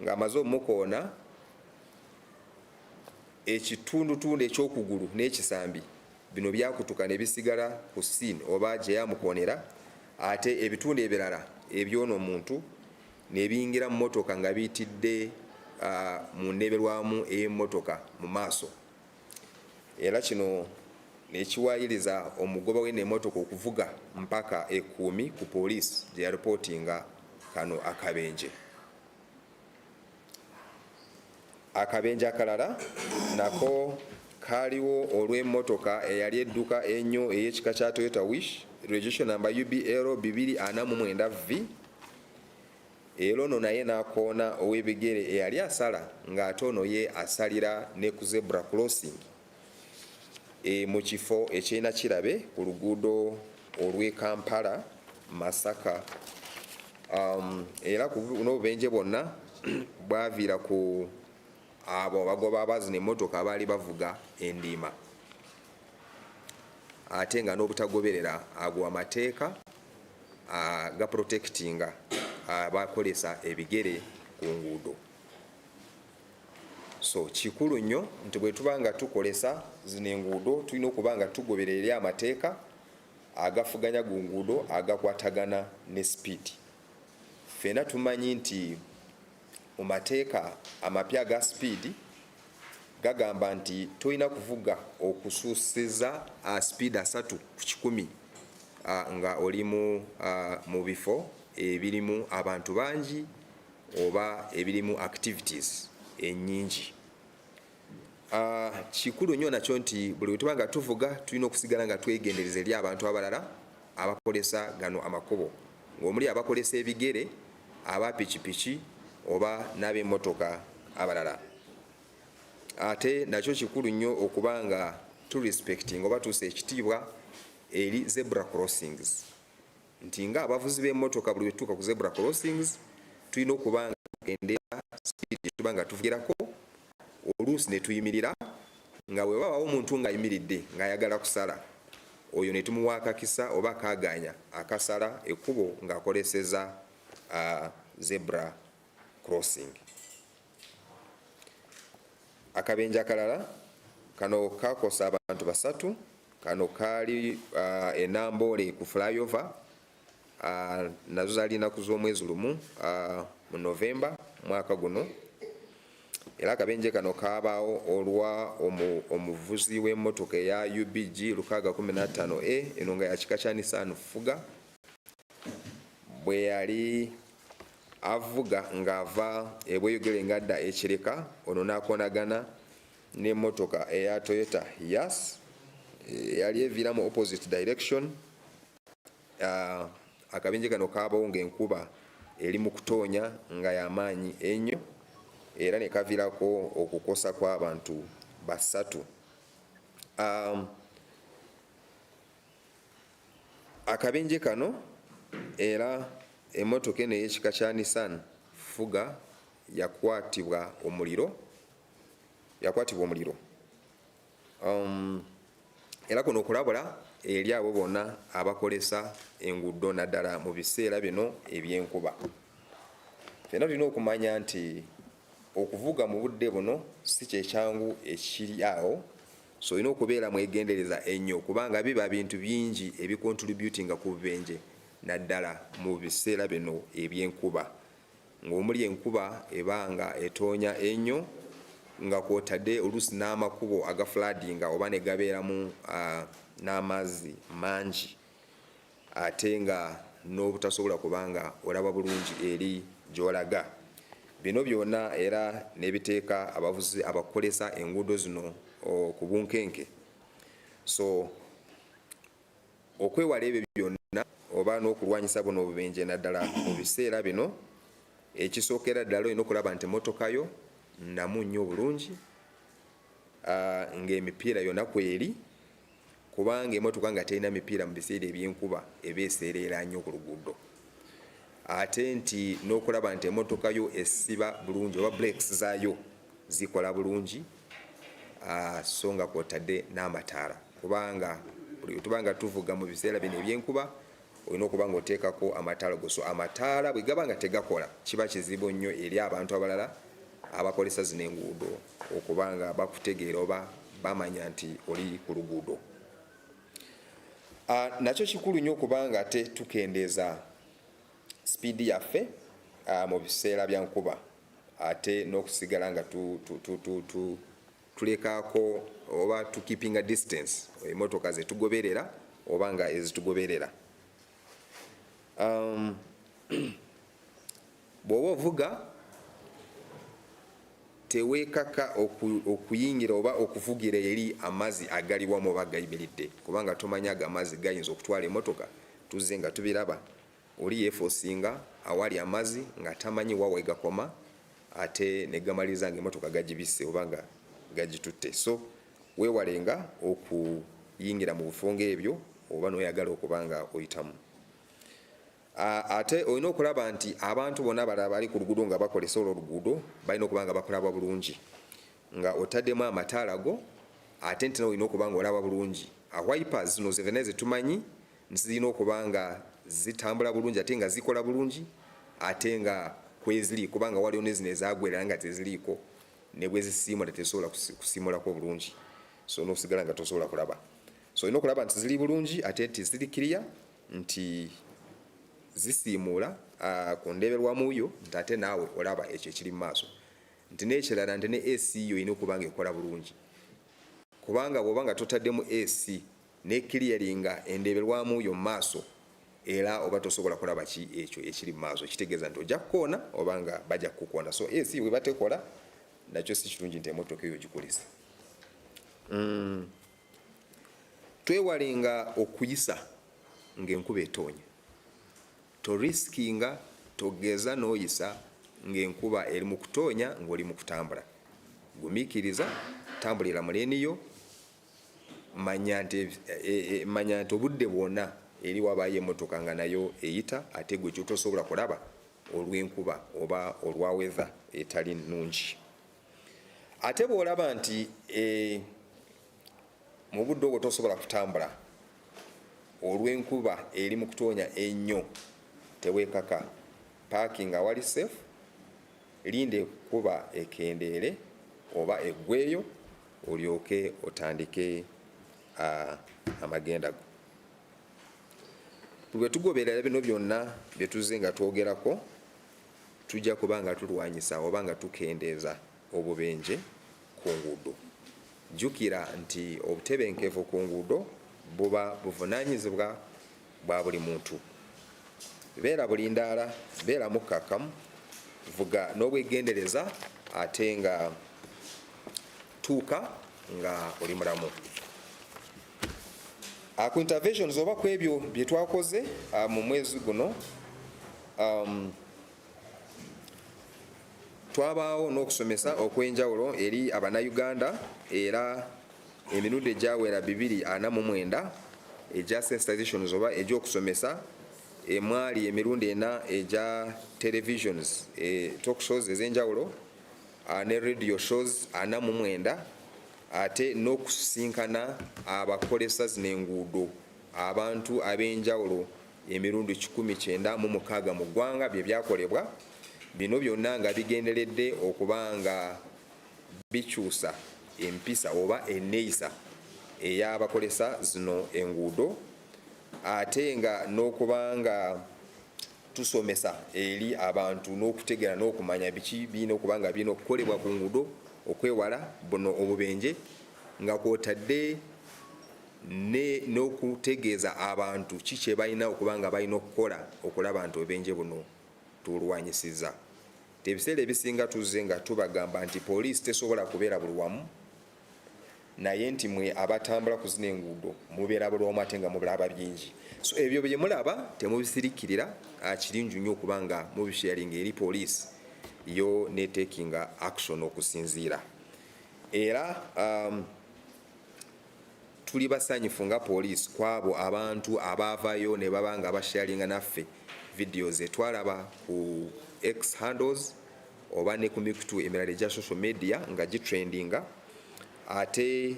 Ng'amaze omukoona, ekitundutundu eky'okugulu n'ekisambi bino byakutuka ne bisigala ku scene oba gye yamukoonera, ate ebitundu ebirala eby'ono omuntu ne biyingira mu mmotoka nga biyitidde mu ndeberwamu ey'emmotoka mu maaso. Era kino nekiwaayiriza omugoba we n'emmotoka okuvuga mpaka Ekkuumi ku poliisi gye yaripootinga kano akabenje. Akabenje akalala nako kaaliwo olw'emmotoka eyali edduka ennyo ey'ekika kya Toyota Wish registration number UBL 249V. Era ono naye n'akoona ow'ebigere eyali asala ng'ate ono ye asalira ne ku zebra crossing mu kifo eky'ena kirabe ku luguudo olw'e Kampala Masaka. Era ku n'obubenje bwonna bwaviira ku abo abagoba abazina emmotoka abaali bavuga endiima, ate nga n'obutagoberera ago amateeka gaprotectinga abakolesa ebigere ku nguudo. So kikulu nnyo nti bwe tuba nga tukolesa zino enguudo tulina okuba nga tugoberera eri amateeka agafuganya ku nguudo agakwatagana ne sipiidi. Ffenna tumanyi nti mu mateeka amapya ga speed gagamba nti toyina kuvuga okusuusiza speed 3 ku 100 nga oli mu bifo ebirimu abantu bangi oba ebirimu activities ennyingi. Kikulu nnyo nakyo nti buli we tuba nga tuvuga tulina okusigala nga twegendereza eri abantu abalala abakolesa gano amakubo, ng'omuli abakolesa ebigere, aba pikipiki oba n'ab'emmotoka abalala. Ate nakyo kikulu nnyo okuba nga respecting oba tuusa ekitiibwa eri zebra crossings, nti nga abavuzi b'emmotoka buli we tutuuka ku zebra crossings tulina okuba nga tugendera speed gye tuba nga tuvugirako, oluusi ne tuyimirira nga bwe babaawo omuntu ng'ayimiridde ng'ayagala kusala, oyo ne tumuwa akakisa oba akaaganya akasala ekkubo ng'akoleseza zebra crossing. Akabenje akalala kano kakosa abantu 3, kano kaali enamboole ku flyover nazo zaali nnaku z'omwezi lumu mu Novemba mwaka guno, era akabenje kano kabaawo olwa omuvuzi w'emmotoka eya UBG 615A eno nga ya kika kya Nissan Fuga bwe yali avuga ng'ava ebweyogere ngadda ekireka, ono n'akonagana n'emmotoka eya Toyota Hiace yali eviira mu opposite direction. Akabenje kano kabaawo ng'enkuba eri mu kutoonya nga y'amaanyi ennyo, era ne kaviirako okukosa kw'abantu 3. Akabenje kano era emmotoka eno ey'ekika kya Nissan Fuga yakwatibwa omuliro. Era kuno okulabula eri abo bonna abakolesa enguudo naddala mu biseera bino eby'enkuba. Ffenna tulina okumanya nti okuvuga mu budde buno si kyekyangu ekiri awo, so olina okubeera mwegendereza ennyo kubanga biba bintu bingi ebicontributinga ku bubenje naddala mu biseera bino eby'enkuba, ng'omuli enkuba ebanga etoonya ennyo nga kwotadde oluusi n'amakubo aga floodinga oba ne gabeeramu n'amazzi mangi, ate nga n'obutasobola kubanga olaba bulungi eri gy'olaga. Bino byonna era n'ebiteeka abavuzi abakolesa enguudo zino ku bunkenke. So okwewala ebyo byonna oba n'okulwanyisa buno obubenje naddala mu biseera bino, ekisookera ddala olina okulaba nti emmotoka yo nnamu nnyo bulungi, ng'emipiira yonna kweri, kubanga emmotoka nga terina mipiira mu biseera eby'enkuba eba eseerera nnyo ku luguudo. Ate nti n'okulaba nti emmotoka yo esiba bulungi oba brakes zaayo zikola bulungi, so nga kwotadde n'amataala, kubanga buli tubanga tuvuga mu biseera bino eby'enkuba olina okuba nga oteekako amataala go. So amataala bwe gaba nga tegakola kiba kizibu nnyo eri abantu abalala abakolesa zino enguudo okuba nga bakutegeera oba bamanya nti oli ku luguudo. Nakyo kikulu nnyo okuba nga ate tukendeeza speed yaffe mu biseera bya nkuba, ate n'okusigala nga tulekaako oba tukeepinga distance emmotoka ze tugoberera oba nga ezitugoberera. Bw'oba ovuga teweekaka okuyingira oba okuvugira eri amazzi agaliwamu oba gayimiridde, kubanga tomanya ago amazzi gayinza okutwala emmotoka. Tuzze nga tubiraba, oli yeefoosinga awali amazzi nga tamanyi wa wegakoma, ate ne gamaliriza nga emmotoka gagibisse oba nga gagitutte. So weewalenga okuyingira mu bifo ng'ebyo oba n'oyagala okuba nga oyitamu. Ate olina okulaba nti abantu bonna balala bali ku luguudo nga bakolesa olwo oluguudo balina okuba nga bakulaba bulungi, nga otaddemu amataala go, ate nti olina okuba nga olaba bulungi. Wipers zino zivene zetumanyi nti zirina okuba nga zitambula bulungi ate nga zikola bulungi, ate nga kweziri kubanga waliwo nezino ezagwerera nga teziriiko, ne bwe zisiimula tezisobola kusiimulako bulungi, so n'osigala nga tosobola kulaba. So olina okulaba nti ziri bulungi ate nti ziri kiriya, nti zisiimula ku ndeberwamu yo nti ate naawe olaba ekyo ekiri mu maaso nti n'ekirala nti ne AC yo erina okuba nga ekola bulungi kubanga bw'oba nga totaddemu AC ne clearinga endeberwamu yo mu maaso era oba tosobola kulaba ki ekyo ekiri mu maaso kitegeeza nti ojja kukoona oba nga bajja kukukoona so AC bwe batekola nakyo si kirungi nti emmotoka eyo gikulisa. Twewalenga okuyisa ng'enkuba etoonya toriskinga togeza n'oyisa ng'enkuba eri mu kutoonya ng'oli mu kutambula gumiikiriza tambulira mu leeni yo manya nti obudde bwonna eri wabaayo emmotoka nga nayo eyita ate gwe kyotosobola kulaba olw'enkuba oba olwa weather etali nnungi. Ate bw'olaba nti mu budde obwo tosobola kutambula olw'enkuba eri mu kutoonya ennyo teweekaka parking awali safe linda enkuba ekendeere oba eggweeyo olyoke otandike amagenda go. Bwe tugoberera bino byonna bye tuzze nga twogerako tujja kuba nga tulwanyisa oba nga tukendeeza obubenje ku nguudo. Jjukira nti obutebenkevu ku nguudo buba buvunaanyizibwa bwa buli muntu. Beera bulindaala, beera mukkakkamu, vuga n'obwegendereza ate nga tuuka nga oli mulamu. Ku interventions oba ku ebyo bye twakoze mu mwezi guno twabaawo n'okusomesa okw'enjawulo eri Abannayuganda era emirundi egyawera 249 egya sensitizations oba egy'okusomesa mwali emirundi 4 egya televisions talk shows ez'enjawulo ne radio shows 49 ate n'okusinkana abakolesa zino enguudo abantu ab'enjawulo emirundi 196 mu ggwanga bye byakolebwa. Bino byonna nga bigenderedde okuba nga bikyusa empisa oba enneeyisa ey'abakolesa zino enguudo ate nga n'okuba nga tusomesa eri abantu n'okutegeera n'okumanya biki birina okuba nga birina okukolebwa ku nguudo okwewala buno obubenje nga kwotadde n'okutegeeza abantu ki kye balina okuba nga balina okukola okulaba nti obubenje buno tulwanyisiza. Ebiseera ebisinga tuzze nga tubagamba nti poliisi tesobola kubeera buli wamu naye nti mwe abatambula ku zino enguudo mubeera buli wamu ate nga mubulaba bingi. So ebyo bye mulaba temubisirikirira kirungi nnyo okuba nga mubisharinga eri poliisi yo netekinga action okusinziira. Era tuli basanyifu nga poliisi kwabo abantu abaavayo ne baba nga basharinga naffe videos etwalaba ku X handles oba ne ku mikutu emirala egya social media nga gitrendinga ate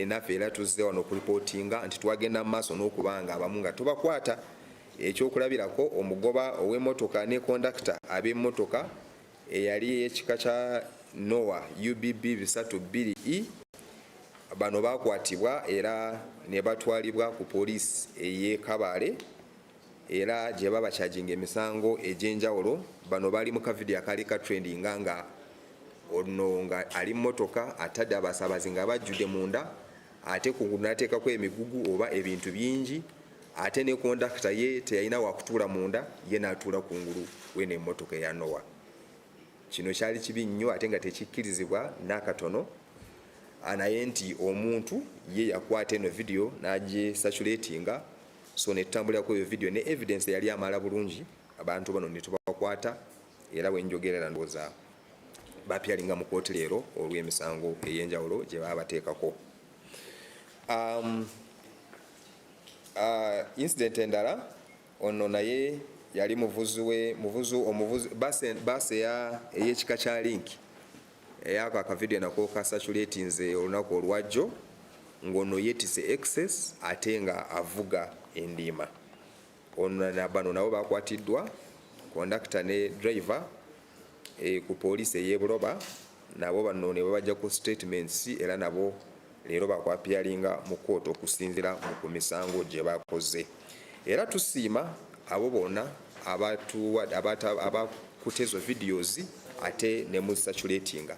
naffe era tuzze wano okulipotinga nti twagenda mu maaso n'okubanga abamu nga tubakwata. Ekyokulabirako omugoba ow'emmotoka ne kondakita ab'emmotoka eyali ey'ekika kya Noah UBB 320E bano bakwatibwa era ne batwalibwa ku poliisi ey'e Kabale era gye babakyajinga emisango egy'enjawulo. Bano bali mu kavidiyo akali ka trending nga ono nga ali mmotoka atadde abasaabazi nga bajjudde munda ate ku nguudo n'ateekako emigugu oba ebintu bingi ate ne kondakita ye teyalina wakutuula munda ye n'atuula ku ngulu w'eno emmotoka eya Noah. Kino kyali kibi nnyo ate nga tekikkirizibwa n'akatono naye nti omuntu ye yakwata eno vidiyo n'agisaturatinga so netutambulirako eyo vidiyo ne evidence yali amala bulungi abantu bano ne tubakwata era bwenjogerera ndowooza bapyalinga mu kooti leero olw'emisango ey'enjawulo gye baba bateekako. Incident endala ono naye yali omuvuzi baasi ey'ekika kya Link eyako akavidiyo nako kasaturatinze olunaku olwajjo ng'ono yeetise excess ate nga avuga endiima. Ono bano nabo bakwatiddwa kondakita ne driver ku poliisi ey'e Buloba nabo bano ne babajja ku statements era nabo leero bakwapyalinga mu kooti okusinziira ku misango gye bakoze. Era tusiima abo bonna abakutezo videos ate ne musaturatinga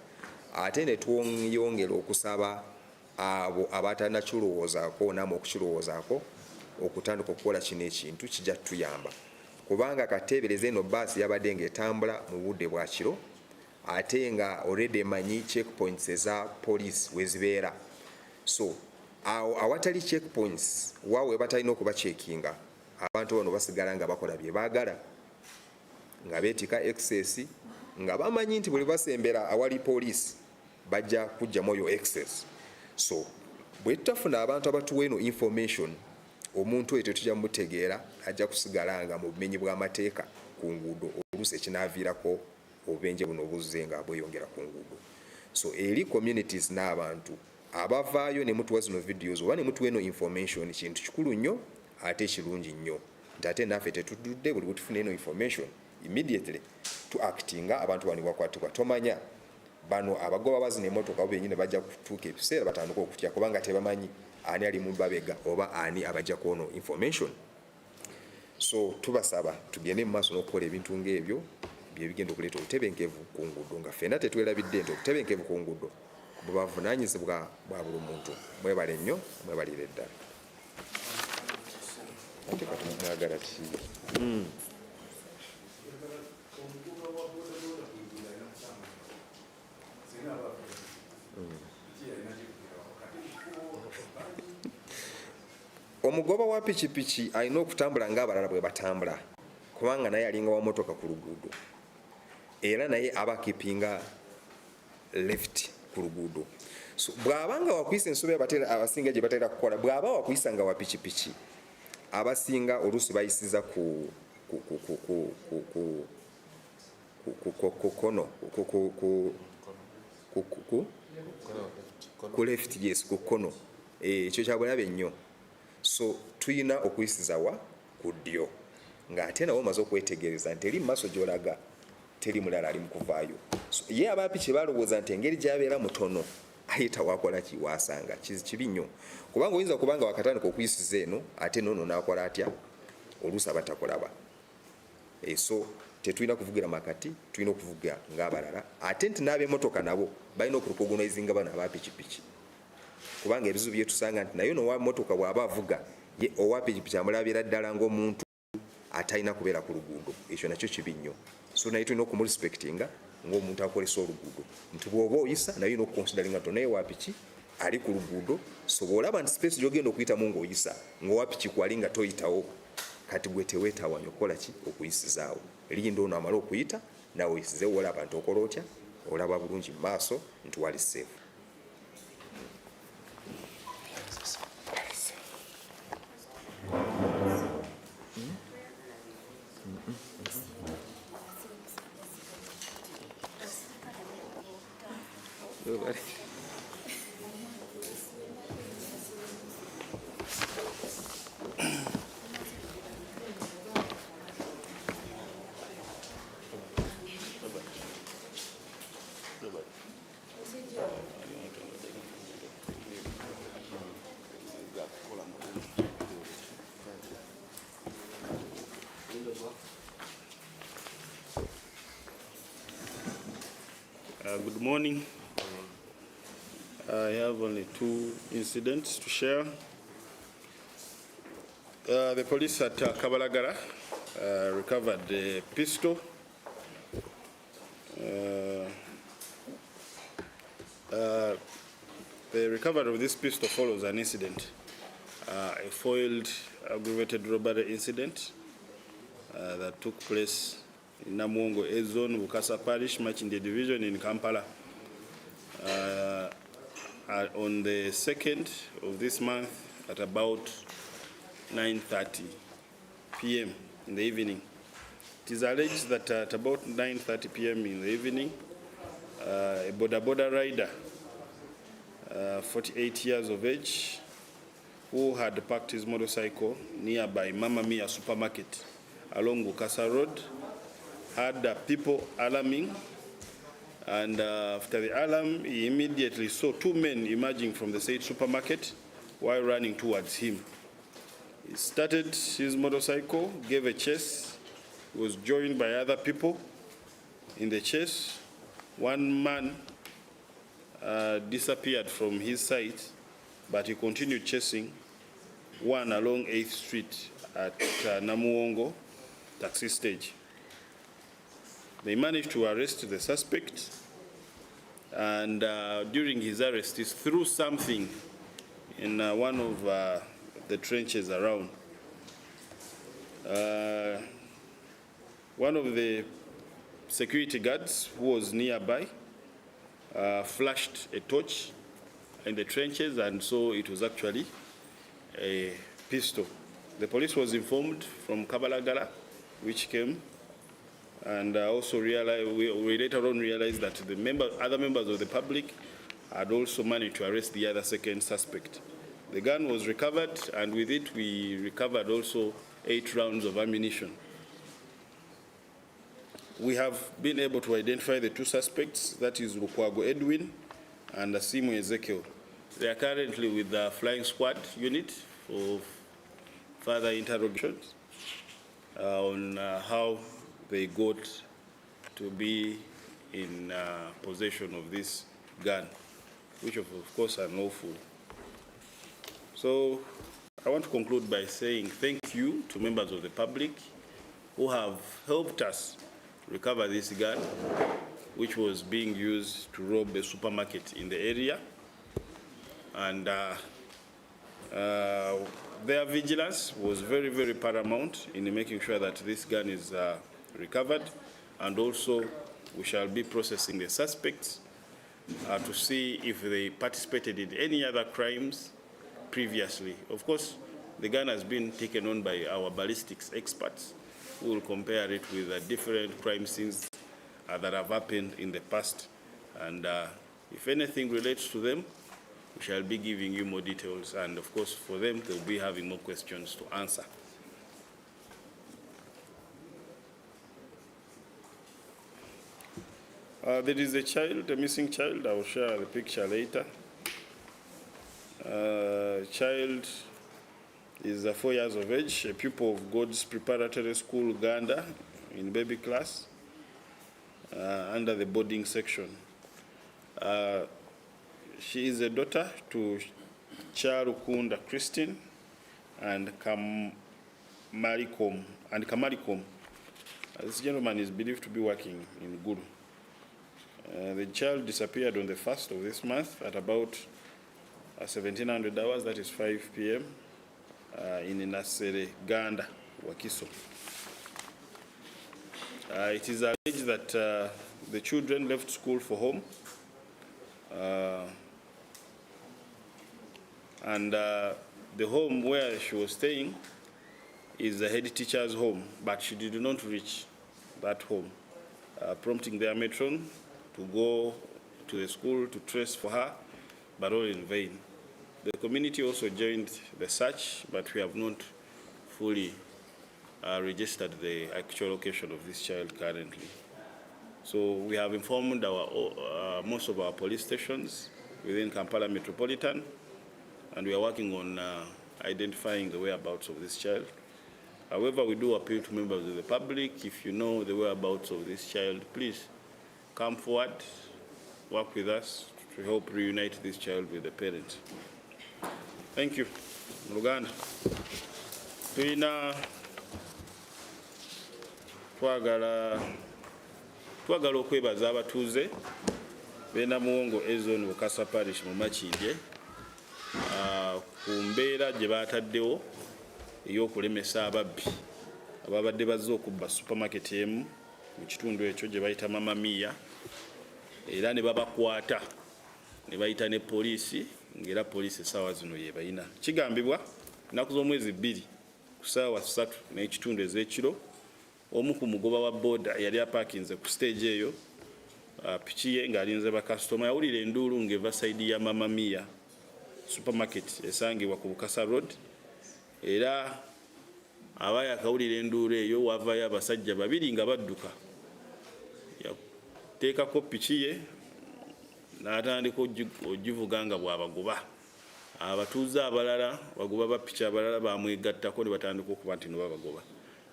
ate ne twongera okusaba abo abatalina kirowoozaako namwe okukirowoozaako okutandika okukola kino ekintu kijja tuyamba kubanga kateebereza eno baasi yabadde ng'etambula mu budde bwa kiro ate nga already emanyi checkpoints eza police wezibeera so awo awatali checkpoints waawe batalina okubacekinga abantu bano basigala nga bakola bye baagala nga beetika excess nga bamanyi nti buli basembera awali police bajja kujjamu oyo excess so bwe tutafuna abantu abatuwa eno information omuntu oyo tetujja mutegeera ajja kusigala nga mu bumenyi bw'amateeka ku nguudo oluusi ekinaaviirako obubenje buno obuzze nga bweyongera ku nguudo so eri communities n'abantu abavaayo ne mutuwa zino videos oba ne mutuwa eno information kintu kikulu nnyo ate kirungi nnyo nti ate naffe tetududde buli butufuna eno information immediately to actinga abantu bano bakwatibwa tomanya bano abagoba bazina emmotoka bo bennyini bajja kutuuka ebiseera batandika okutya kubanga tebamanyi ani ali mu babega oba ani abajja kuono information so tubasaba tugende mu maaso n'okukola ebintu ng'ebyo byebigenda okuleeta obutebenkevu ku nguudo nga ffenna tetwerabidde nti obutebenkevu ku nguudo bubavunaanyizibwa bwa buli muntu mwebale nnyo mwebalire ddala ate katumwagala ki omugoba wa pikipiki alina okutambula ng'abalala bwe batambula kubanga naye alinga wa motoka ku luguudo era naye aba akipinga left ku luguudo so bw'abanga wakuyisa ensobe abasinga gye batera kukola bw'aba wakuyisa nga wa pikipiki abasinga oluusi bayisiza ku kono ku left yes ku kono ekyo kyabulabe nnyo so tuyina okuyisiza wa ku ddyo ng'ate nawo omaze okwetegereza nti eri mu maaso gy'olaga teri mulala ali mu kuvaayo so ye abapiki balowooza nti engeri gy'abeera mutono ayita wakola ki wasanga kibi nnyo kubanga oyinza kubanga wakatandika okuyisiza eno ate noono n'akola atya oluusi abatakulaba so tetulina kuvugira makati tulina okuvuga ng'abalala ate nti n'ab'emmotoka nabo balina okurukogonaizinga bano abapikipiki kubanga ebizibu byetusanga nti naye nowa mmotoka bw'aba avuga ye owa pikipiki amulabira ddala ng'omuntu atalina kubeera ku luguudo ekyo nakyo kibi nnyo so naye tulina okumurespektinga ng'omuntu akolesa oluguudo nti bw'oba oyisa naye olina okukonsideringa nti naye wa piki ali ku luguudo so bw'olaba nti space gy'ogenda okuyitamu ng'oyisa ng'owa piki kwali nga toyitawo kati gwe teweetawanya okukola ki okuyisizaawo linda ono amala okuyita nawe oyisizeewo olaba nti okola otya olaba bulungi mu maaso nti wali seefu Good morning. I have only 2 incidents to share. The police at Kabalagala recovered a pistol. The recovery of this pistol follows an incident, a foiled aggravated robbery incident that took place in Namuongo A Zone, Bukasa Parish, Machinde Division in Kampala. On the 2nd of this month at about 9:30 p.m. in the evening. It is alleged that at about 9:30 p.m. in the evening, a boda rider, 48 years of age, who had parked his motorcycle nearby Mama Mia supermarket along Bukasa Road, had people alarming, and after the alarm, he immediately saw 2 men emerging from the said supermarket while running towards him. He started his motorcycle, gave a chase, He was joined by other people in the chase. One man disappeared from his sight, but he continued chasing one along 8th Street at Namuwongo taxi stage. They managed to arrest the suspect, and during his arrest, he threw something in one of the trenches around. One of the security guards who was nearby flashed a torch in the trenches, and so it was actually a pistol. The police was informed from Kabalagala, which came, and also realized, we later on realized that the other members of the public had also managed to arrest the other second suspect. The gun was recovered, and with it we recovered also 8 rounds of ammunition. We have been able to identify the 2 suspects, that is Lukwago Edwin and Asimu Ezekiel. They are currently with the flying squad unit for further interrogations on how they got to be in possession of this gun, which of course are unlawful. So I want to conclude by saying thank you to members of the public who have helped us recover this gun, which was being used to rob a supermarket in the area. And their vigilance was very, very paramount in making sure that this gun is recovered, and also we shall be processing the suspects to see if they participated in any other crimes previously. Of course, the gun has been taken on by our ballistics experts who will compare it with different crime scenes that have happened in the past, and if anything relates to them, we shall be giving you more details, and of course for them they'll be having more questions to answer. There is a child, a missing child. I will share the picture later. Child is 4 years of age, a pupil of God's Preparatory School, Uganda, in baby class, under the boarding section. She is a daughter to Charukunda Christine and Kamalikom. This gentleman is believed to be working in Guru. The child disappeared on the 1st of this month at about 1700 hours, that is 5 p.m. In Nasere, Ganda, Wakiso. It is alleged that the children left school for home, and the home where she was staying is the head teacher's home, but she did not reach that home, prompting their matron to go to the school to trace for her, but all in vain. The community also joined the search, but we have not fully registered the actual location of this child currently. So we have informed most of our police stations within Kampala Metropolitan, and we are working on identifying the whereabouts of this child. However, we do appeal to members of the public. If you know the whereabouts of this child, please come forward, work with us to help reunite this child with the parents. Thank you. Luganda. Twagala okwebaza abatuuze b'e Namuwongo ezone Bukasa Parish mu Makindye ku mbeera gye baataddewo ey'okulemesa ababbi ababadde bazze okubba supermarket emu mu kitundu ekyo gye bayita Mama Mia, era ne babakwata ne bayita ne poliisi, ng'era poliisi essaawa zino ye bayina. Kigambibwa ennaku z'omwezi 2 ku ssaawa 3 n'ekitundu ez'ekiro, omu ku mugoba wa booda yali apaakinze ku stage eyo piki ye ng'alinze bakasitoma, yawulira enduulu ng'eva sayidi ya Mama Mia supermarket esangibwa ku Bukasa Road, era aba yakawulira enduulu eyo wavayo abasajja 2 nga badduka. Yateekako piki ye n'atandika ogivuga nga bw'abagoba. Abatuuze abalala bagoba ba piki abalala bamwegattako ne batandika okuba nti no babagoba.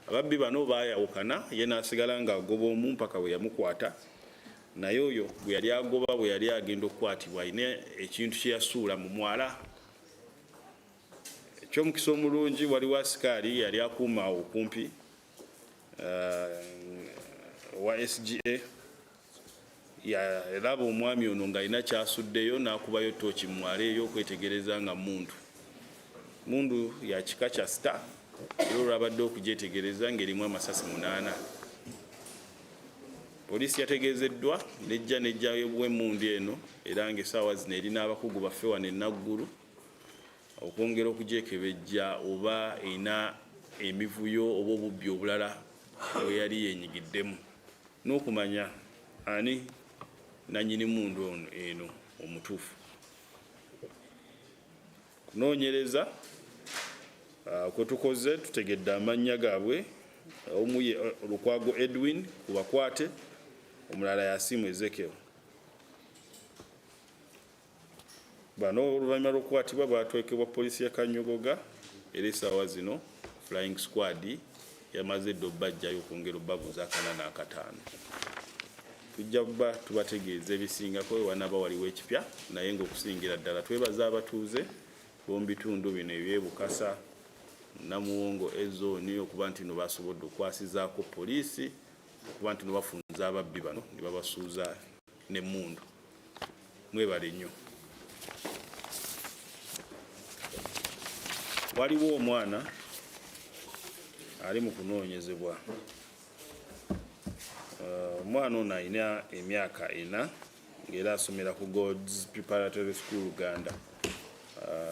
ababbi bano baayawukana ye n'asigala ng'agoba omu mpaka bwe yamukwata naye oyo bwe yali agoba bwe yali agenda okukwatibwa alina ekintu kye yasuula mu mwala. Ekyomukisa omulungi waliwo asikaali yali akuuma awo okumpi wa SGA yalaba omwami ono ng'alina kyasuddeyo n'akubayo tooki mu mwala eyo okwetegereza nga mundu ya kika kya sita era olwabadde okugyetegereza ng'erimu amasasi 8. Poliisi yategeezeddwa nejja w'emmundu eno era ng'essaawa zino erina abakugu baffe wano e Naguru okwongera okugyekebejja oba erina emivuyo oba obubbi obulala bwe yali yenyigiddemu n'okumanya ani nannyini mundu eno omutuufu. Kunoonyereza kwe tukoze tutegedde amannya gaabwe, omu ye Lukwago Edwin ku bakwate, omulala Yasimu Ezekiel. Bano oluvannyuma lw'okukwatibwa baatwekebwa poliisi ya Kanyogoga era essaawa zino flying squad yamaze dde obbajjayo okwongera obbabuuza 45. Tujja kuba tubategeeza ebisingako wanaaba waliwo ekipya naye ng'okusingira ddala twebaza abatuuze b'omu bitundu bino ebyebukasa Namuwongo ezooni okuba nti no basobodde okwasizaako poliisi okuba nti no bafunza ababbi bano ne babasuuza n'emmundu. Mwebale nnyo. Waliwo omwana ali mu kunoonyezebwa. Omwana ono alina emyaka 4 ng'era asomera ku God's Preparatory School Uganda.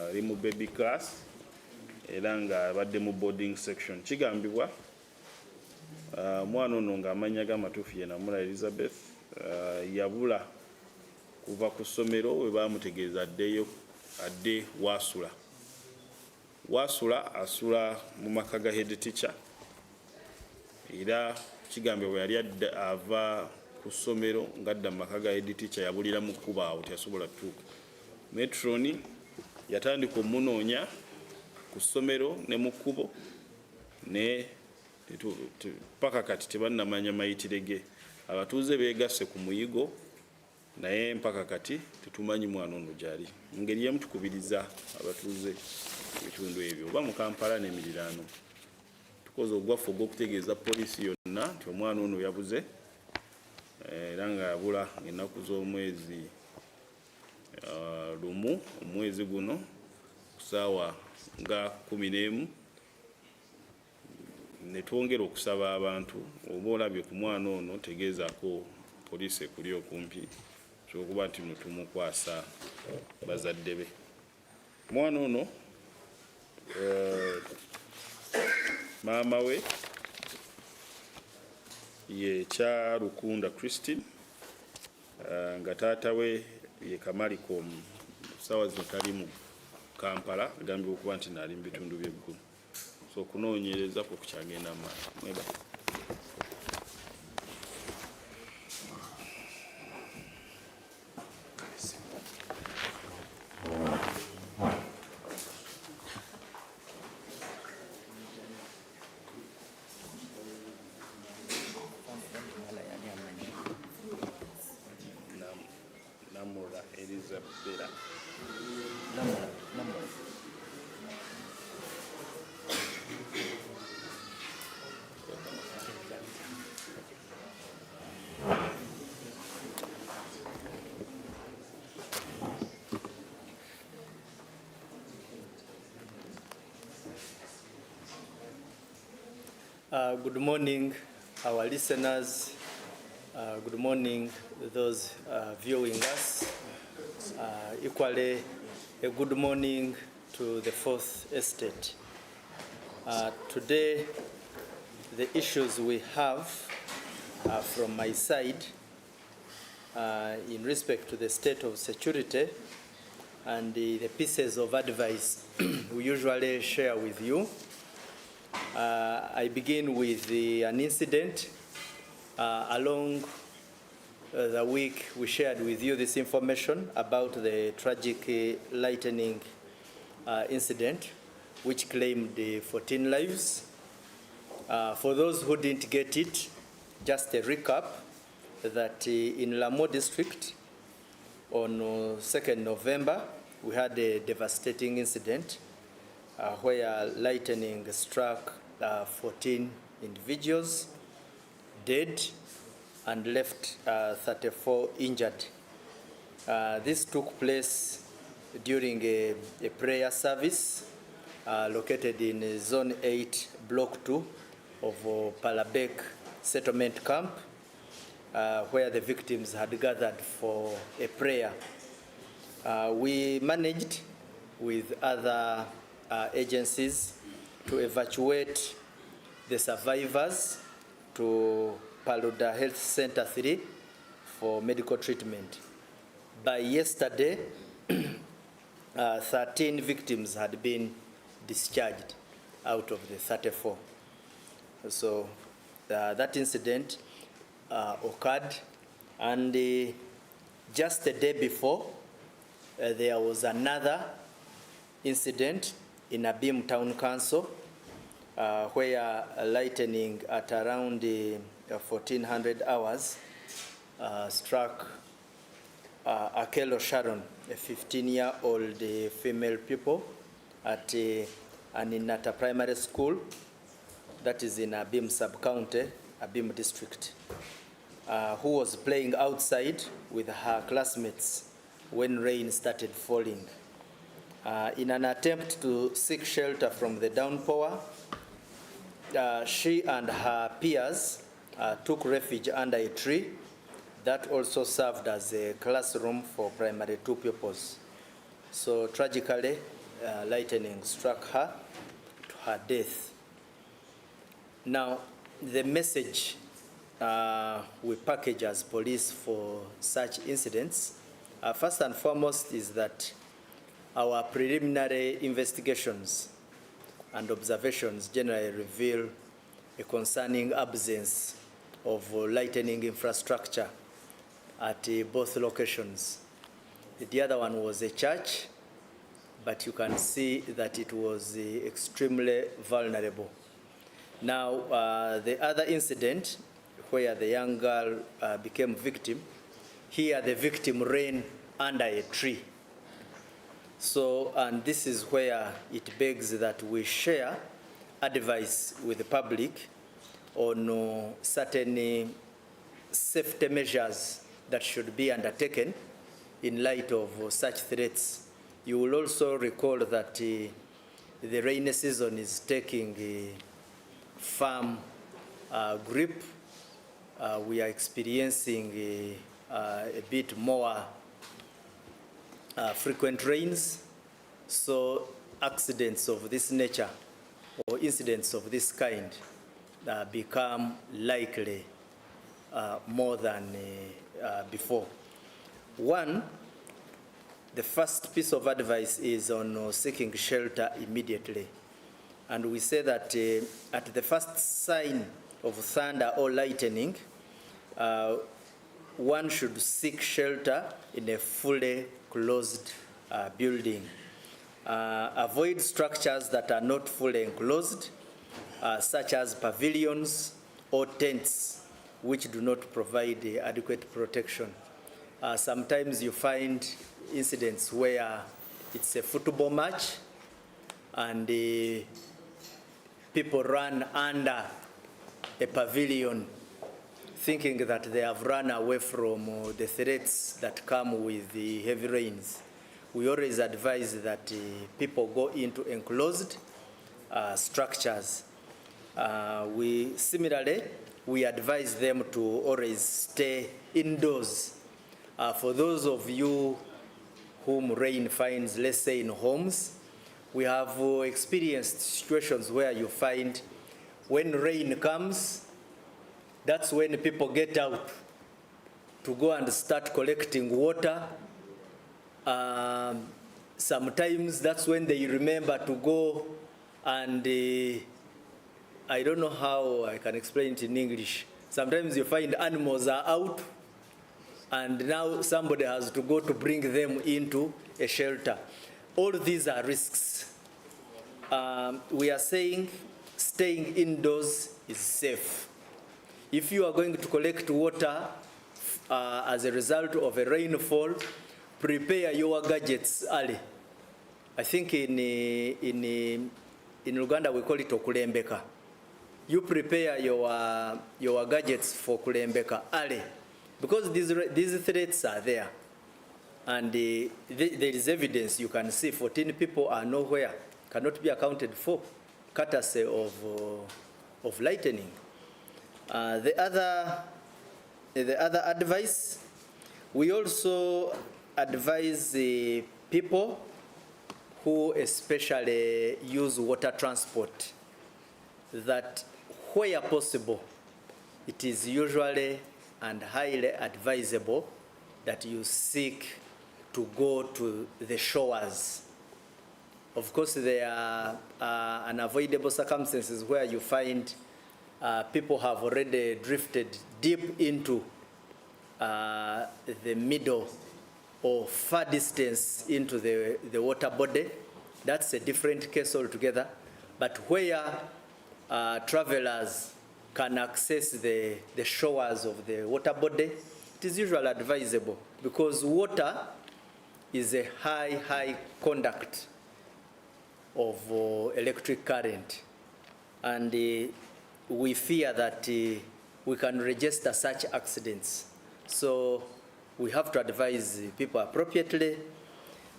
Ali mu baby class era ng'abadde mu boarding section. Kigambibwa omwana ono ng'amannya g'amatuufu ye Namula Elizabeth yabula kuva ku ssomero we baamutegeeza adde waasula. Waasula asula mu maka ga head teacher era kigambibwa yali ava ku ssomero ng'adda mu maka ga head teacher yabulira mu kkuba awo teyasobola tutuuka. Metroni yatandika omunoonya ku ssomero ne mu kkubo ne paka kati tebannamanya mayitire ge. Abatuuze beegasse ku muyigo naye mpaka kati tetumanyi mwana ono gyali. Ngeri yemu tukubiriza abatuuze ebitundu ebyo oba mu Kampala n'emiriraano. Tukoze ogwaffe ogw'okutegeeza poliisi yonna nti omwana ono yabuze era nga yabula ennaku z'omwezi 1 omwezi guno ku ssaawa nga 11 ne twongera okusaba abantu oba olabye ku mwana ono tegeezaako poliisi ekuli okumpi kyokuba nti tumukwasa bazadde be. Mwana ono maama we ye Kyalukunda Christine nga taata we ye Kamaliko ssaawa zino tali mu Kampala agambibwa okuba nti naali mu bitundu by'eggulu. So okunoonyereza kwe kukyagenda mu maaso. Namula Elizabeth. Namula. Good morning, our listeners. Good morning, those viewing us. Equally, a good morning to the Fourth Estate. Today, the issues we have from my side in respect to the state of security and the pieces of advice we usually share with you. I begin with an incident. Along the week, we shared with you this information about the tragic lightning incident, which claimed 14 lives. For those who didn't get it, just a recap that in Lamo district on 2nd November, we had a devastating incident where lightning struck 14 individuals dead and left 34 injured. This took place during a prayer service located in Zone 8, Block 2 of Palabek Settlement Camp, where the victims had gathered for a prayer. We managed with other agencies to evacuate the survivors to Paluda Health Center 3 for medical treatment. By yesterday, 13 victims had been discharged out of the 34. So that incident occurred, and just the day before, there was another incident in Abim Town Council where lightning at around 1400 hours struck Akelo Sharon, a 15-year-old female pupil at Aninata Primary School, that is in Abim Sub-County, Abim District, who was playing outside with her classmates when rain started falling. In an attempt to seek shelter from the downpour, she and her peers took refuge under a tree that also served as a classroom for primary 2 pupils. So tragically, lightning struck her to her death. Now, the message we package as police for such incidents, first and foremost, is that our preliminary investigations and observations generally reveal a concerning absence of lightning infrastructure at both locations. The other one was a church, but you can see that it was extremely vulnerable. Now, the other incident where the young girl became victim, here the victim ran under a tree. So, and this is where it begs that we share advice with the public on certain safety measures that should be undertaken in light of such threats. You will also recall that the rainy season is taking a firm grip. We are experiencing a bit more frequent rains, so accidents of this nature or incidents of this kind become likely more than before. One, the first piece of advice is on seeking shelter immediately. And we say that at the first sign of thunder or lightning, one should seek shelter in a fully closed building. Avoid structures that are not fully enclosed, such as pavilions or tents, which do not provide adequate protection. Sometimes you find incidents where it's a football match and people run under a pavilion thinking that they have run away from the threats that come with the heavy rains. We always advise that people go into enclosed structures. Similarly, we advise them to always stay indoors. For those of you whom rain finds, let's say in homes, we have experienced situations where you find when rain comes, that's when people get out to go and start collecting water. Sometimes that's when they remember to go and I don't know how I can explain it in English. Sometimes you find animals are out and now somebody has to go to bring them into a shelter. All these are risks. We are saying staying indoors is safe. If you are going to collect water as a result of a rainfall, prepare your gadgets early. I think in Uganda we call it okulembeka. You prepare your gadgets for kulembeka early, because these threats are there. And there is evidence you can see 14 people are nowhere, cannot be accounted for, courtesy of lightning. The other advice, we also advise the people who especially use water transport that where possible, it is usually and highly advisable that you seek to go to the shores. Of course, there are unavoidable circumstances where you find people have already drifted deep into the middle or far distance into the water body. That's a different case altogether. But where travelers can access the shores of the water body, it is usually advisable, because water is a high conduct of electric current, and we fear that we can register such accidents. So we have to advise people appropriately.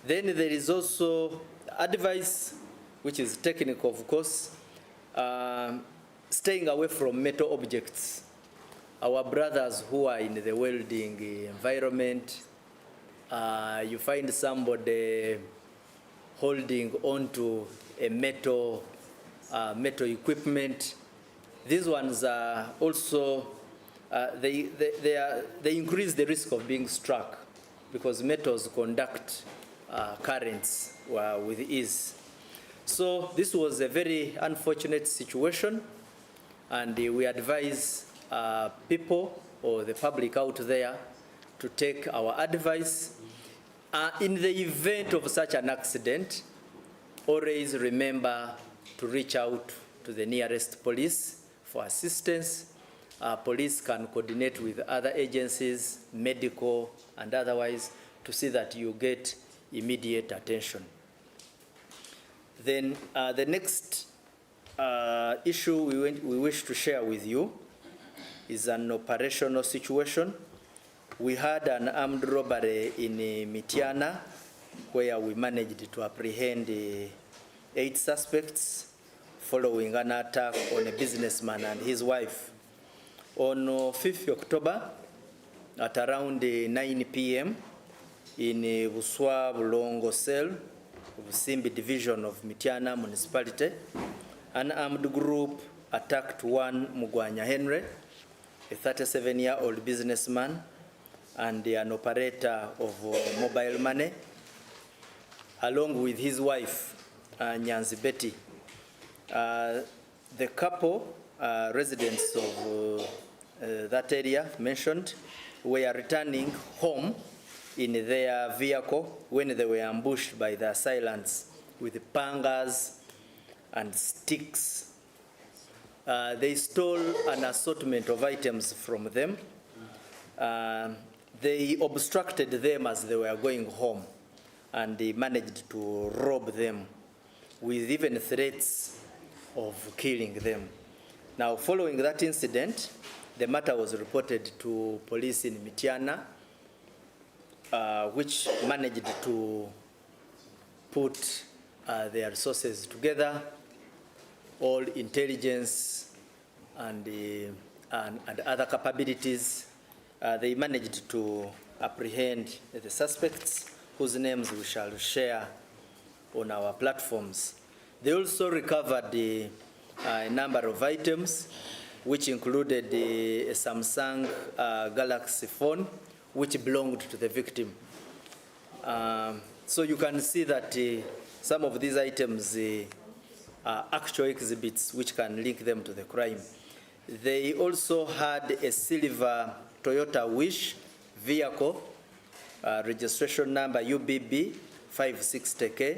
Then there is also advice, which is technical, of course, staying away from metal objects. Our brothers who are in the welding environment, you find somebody holding onto a metal equipment. These ones are also, they increase the risk of being struck, because metals conduct currents with ease. So this was a very unfortunate situation, and we advise people or the public out there to take our advice. In the event of such an accident, always remember to reach out to the nearest police for assistance. Police can coordinate with other agencies, medical and otherwise, to see that you get immediate attention. Then the next issue we wish to share with you is an operational situation. We had an armed robbery in Mityana, where we managed to apprehend 8 suspects following an attack on a businessman and his wife. On 5th October, at around 9 p.m. in Buswa Bulongo Cell, Busimbi Division of Mityana Municipality, an armed group attacked one Mugwanya Henry, a 37-year-old businessman and an operator of mobile money, along with his wife, Nyanzi Betty. The couple, residents of that area mentioned, were returning home in their vehicle when they were ambushed by the assailants with pangas and sticks. They stole an assortment of items from them. They obstructed them as they were going home, and they managed to rob them with even threats of killing them. Now, following that incident, the matter was reported to police in Mityana, which managed to put their resources together, all intelligence and other capabilities. They managed to apprehend the suspects, whose names we shall share on our platforms. They also recovered a number of items, which included a Samsung Galaxy phone, which belonged to the victim. So you can see that some of these items are actual exhibits which can link them to the crime. They also had a silver Toyota Wish vehicle, registration number UBB 560K,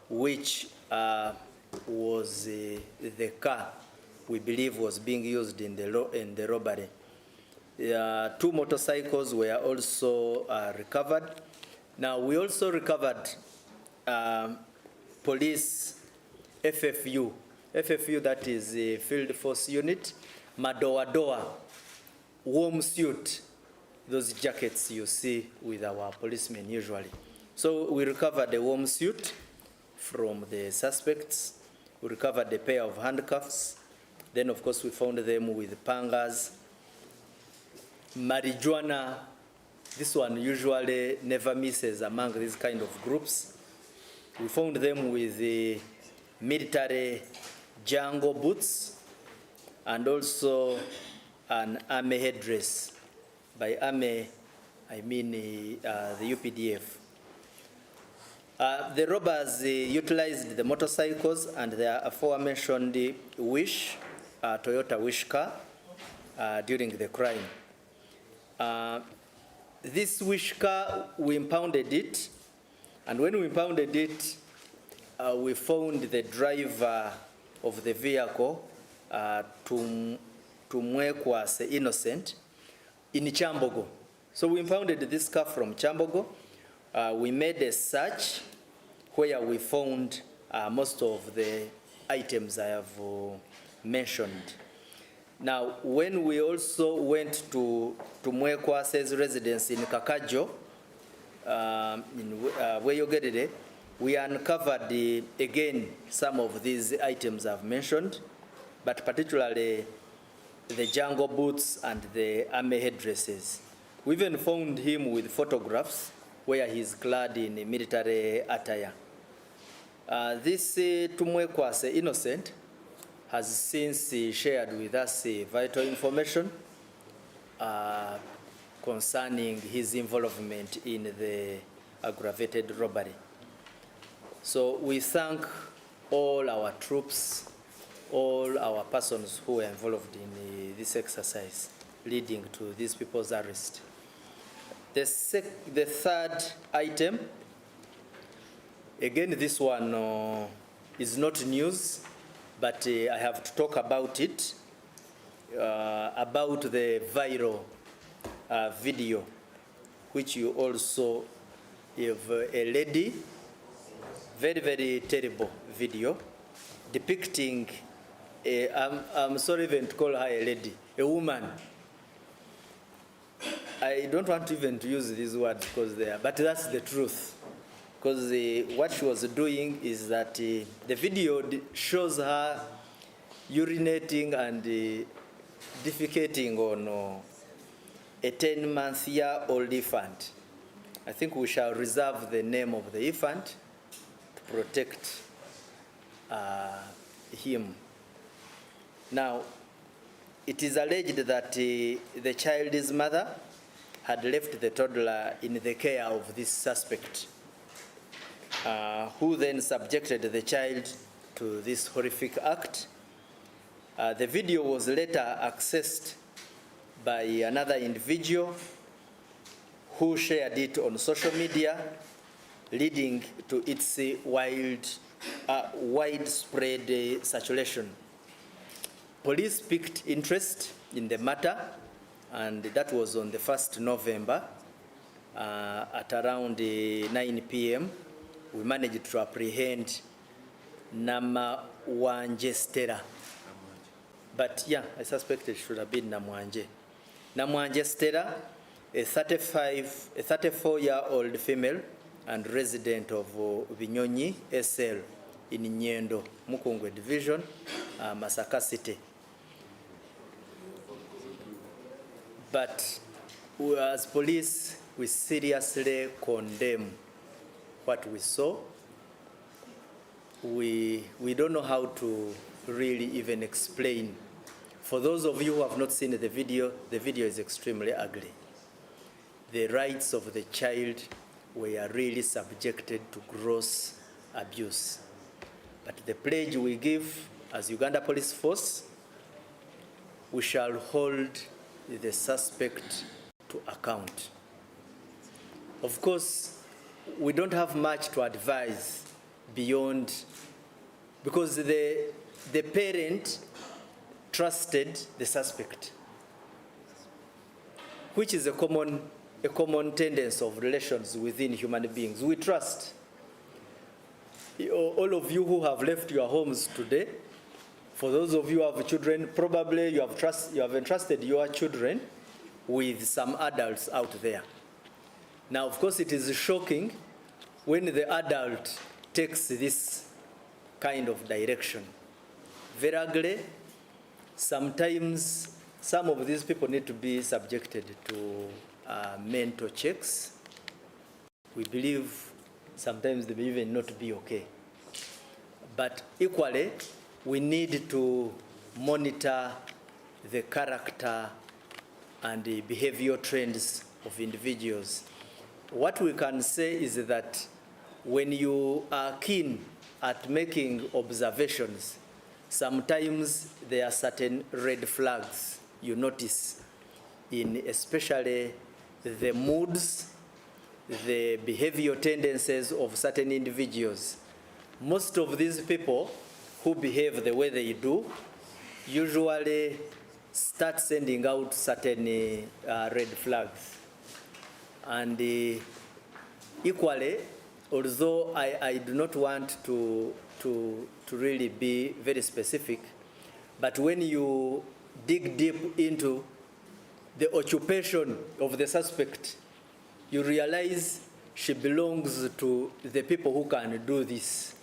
which was the car we believe was being used in the robbery. 2 motorcycles were also recovered. Now, we also recovered police FFU, that is a field force unit, madoa warm suit, those jackets you see with our policemen usually. So we recovered a warm suit from the suspects. We recovered a pair of handcuffs. Then, of course, we found them with pangas, marijuana. This one usually never misses among these kind of groups. We found them with the military jungle boots and also an army headdress. By army, I mean the UPDF. The robbers utilized the motorcycles and the aforementioned Toyota Wish car during the crime. This Wish car, we impounded it, and when we impounded it, we found the driver of the vehicle, Tumwekwase Innocent, in Chambogo. So we impounded this car from Chambogo. We made a search where we found most of the items I have mentioned. Now, when we also went to Mwekwase's residence in Kakajo, Weyogerere, we uncovered again some of these items I've mentioned, but particularly the jungle boots and the army headdresses. We even found him with photographs where he's clad in military attire. This Tumwekwase Innocent has since shared with us vital information concerning his involvement in the aggravated robbery. So we thank all our troops, all our persons who were involved in this exercise leading to these people's arrest. The third item, again, this one is not news, but I have to talk about it, about the viral video, which you also have a lady, very, very terrible video, depicting, I'm sorry even to call her a lady, a woman. I don't want even to use these words because they are, but that's the truth. Because what she was doing is that the video shows her urinating and defecating on a 10-month-year-old infant. I think we shall reserve the name of the infant to protect him. Now, it is alleged that the child's mother had left the toddler in the care of this suspect, who then subjected the child to this horrific act. The video was later accessed by another individual who shared it on social media, leading to its widespread circulation. Police picked interest in the matter, and that was on the 1st November at around 9 p.m. We managed to apprehend Namwanje Stella. But yeah, I suspect it should have been Namwanje. Namwanje Stella, a 34-year-old female and resident of Binyonyi SL in Nyendo, Mukungwe Division, Masaka City. But as police, we seriously condemn what we saw. We don't know how to really even explain. For those of you who have not seen the video is extremely ugly. The rights of the child were really subjected to gross abuse. But the pledge we give as Uganda Police Force, we shall hold the suspect to account. Of course, we don't have much to advise beyond because the parent trusted the suspect, which is a common tendency of relations within human beings. We trust. All of you who have left your homes today, for those of you who have children, probably you have entrusted your children with some adults out there. Now, of course, it is shocking when the adult takes this kind of direction. Very ugly. Sometimes some of these people need to be subjected to mental checks. We believe sometimes they may even not be okay. But equally, we need to monitor the character and the behavioral trends of individuals. What we can say is that when you are keen at making observations, sometimes there are certain red flags you notice in especially the moods, the behavioral tendencies of certain individuals. Most of these people who behave the way they do usually start sending out certain red flags. And equally, although I do not want to really be very specific, but when you dig deep into the occupation of the suspect, you realize she belongs to the people who can do this.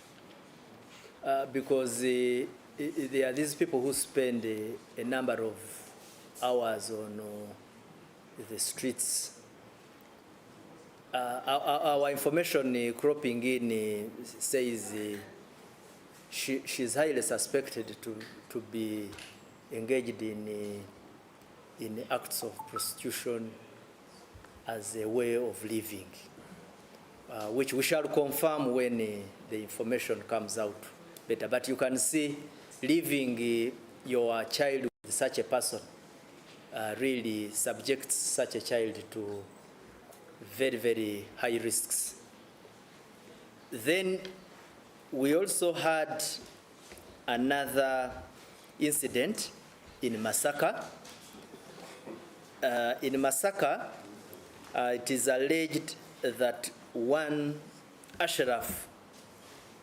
Because there are these people who spend a number of hours on the streets. Our information cropping in says she's highly suspected to be engaged in acts of prostitution as a way of living, which we shall confirm when the information comes out better. But you can see leaving your child with such a person really subjects such a child to very, very high risks. Then we also had another incident in Masaka. In Masaka, it is alleged that one Ashraf,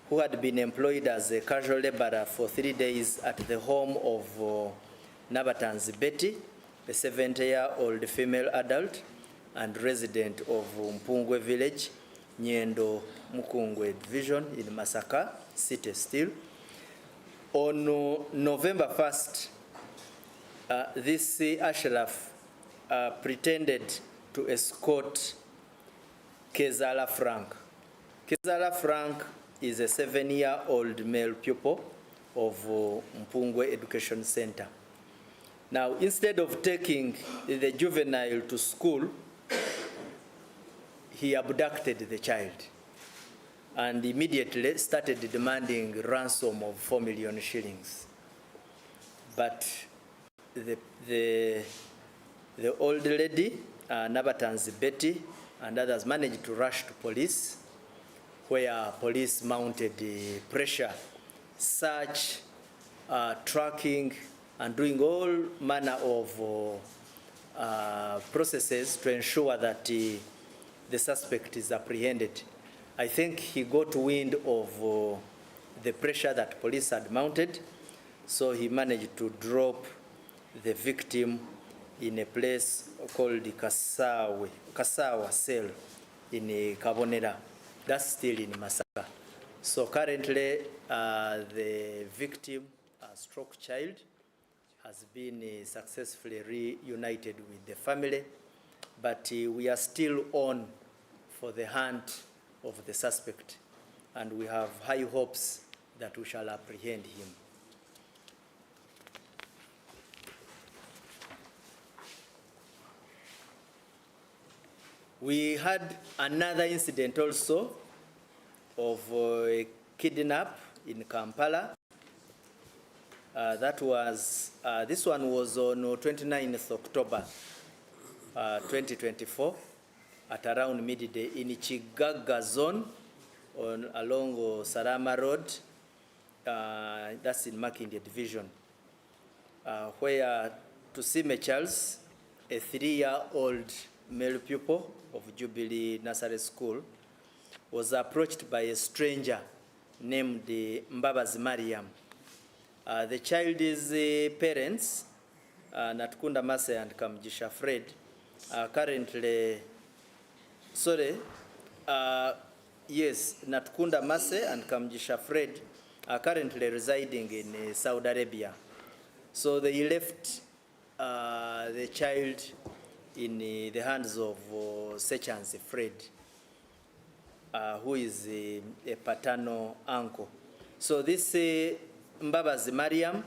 who had been employed as a casual laborer for 3 days at the home of Nabatan's Betty, a 70-year-old female adult and resident of Mpungwe village, Nyendo Mukungwe division in Masaka city still. On November 1st, this Ashraf pretended to escort Kezala Frank. Kezala Frank is a 7-year-old male pupil of Mpungwe Education Center. Now, instead of taking the juvenile to school, he abducted the child and immediately started demanding ransom of 4 million shillings. But the old lady, Nabatan's Betty, and others managed to rush to police, where police mounted pressure, search, tracking, and doing all manner of processes to ensure that the suspect is apprehended. I think he got wind of the pressure that police had mounted, so he managed to drop the victim in a place called the Kasawa cell in Kabonera. That's still in Masaka. So currently, the victim, a stroke child, has been successfully reunited with the family, but we are still on for the hunt of the suspect, and we have high hopes that we shall apprehend him. We had another incident also of a kidnap in Kampala. This one was on 29th October 2024 at around midday in Chigaga zone along Sarama Road. that's in Makindye Division, where Tusime Charles, a 3-year-old male pupil of Jubilee Nursery School, was approached by a stranger named Mbabazi Mariam. The child's parents, Natkunda Mase and Kamjisha Fred, are currently, Natkunda Mase and Kamjisha Fred are currently residing in Saudi Arabia. So they left the child in the hands of Sechansi Fred, who is a paternal uncle. So this Mbabazi Mariam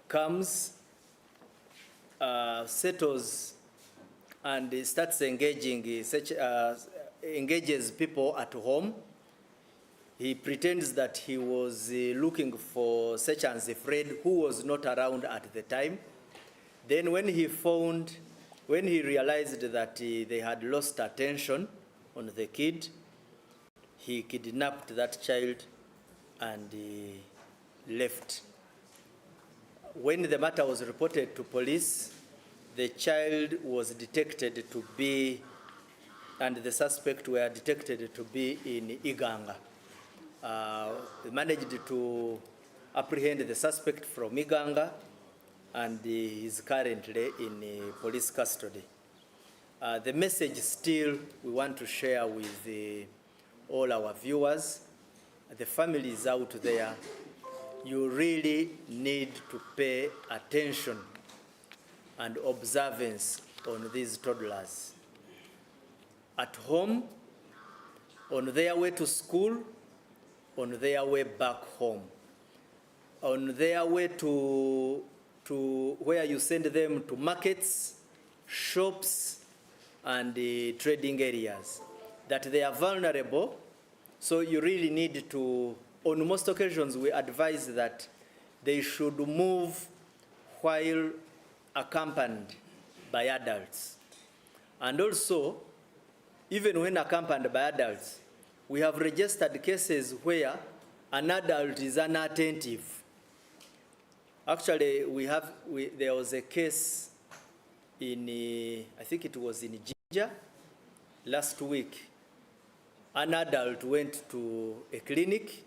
comes, settles, and starts engaging, engages people at home. He pretends that he was looking for Sechansi Fred, who was not around at the time. Then when he realized that they had lost attention on the kid, he kidnapped that child and left. When the matter was reported to police, the child was detected to be, and the suspect were detected to be in Iganga. We managed to apprehend the suspect from Iganga, and he is currently in police custody. The message still we want to share with all our viewers, the families out there, you really need to pay attention and observance on these toddlers. At home, on their way to school, on their way back home, on their way to where you send them to markets, shops, and trading areas, that they are vulnerable. So you really need to, on most occasions, we advise that they should move while accompanied by adults. And also, even when accompanied by adults, we have registered cases where an adult is inattentive. Actually, there was a case in, I think it was in Jinja last week. An adult went to a clinic.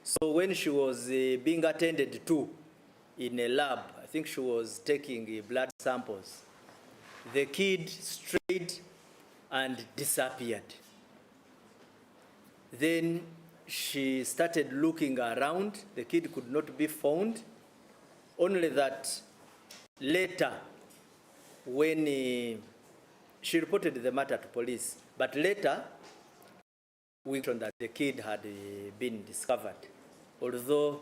So when she was being attended to in a lab, I think she was taking blood samples, the kid strayed and disappeared. Then she started looking around. The kid could not be found. Only that later, when she reported the matter to police, but later we found that the kid had been discovered, although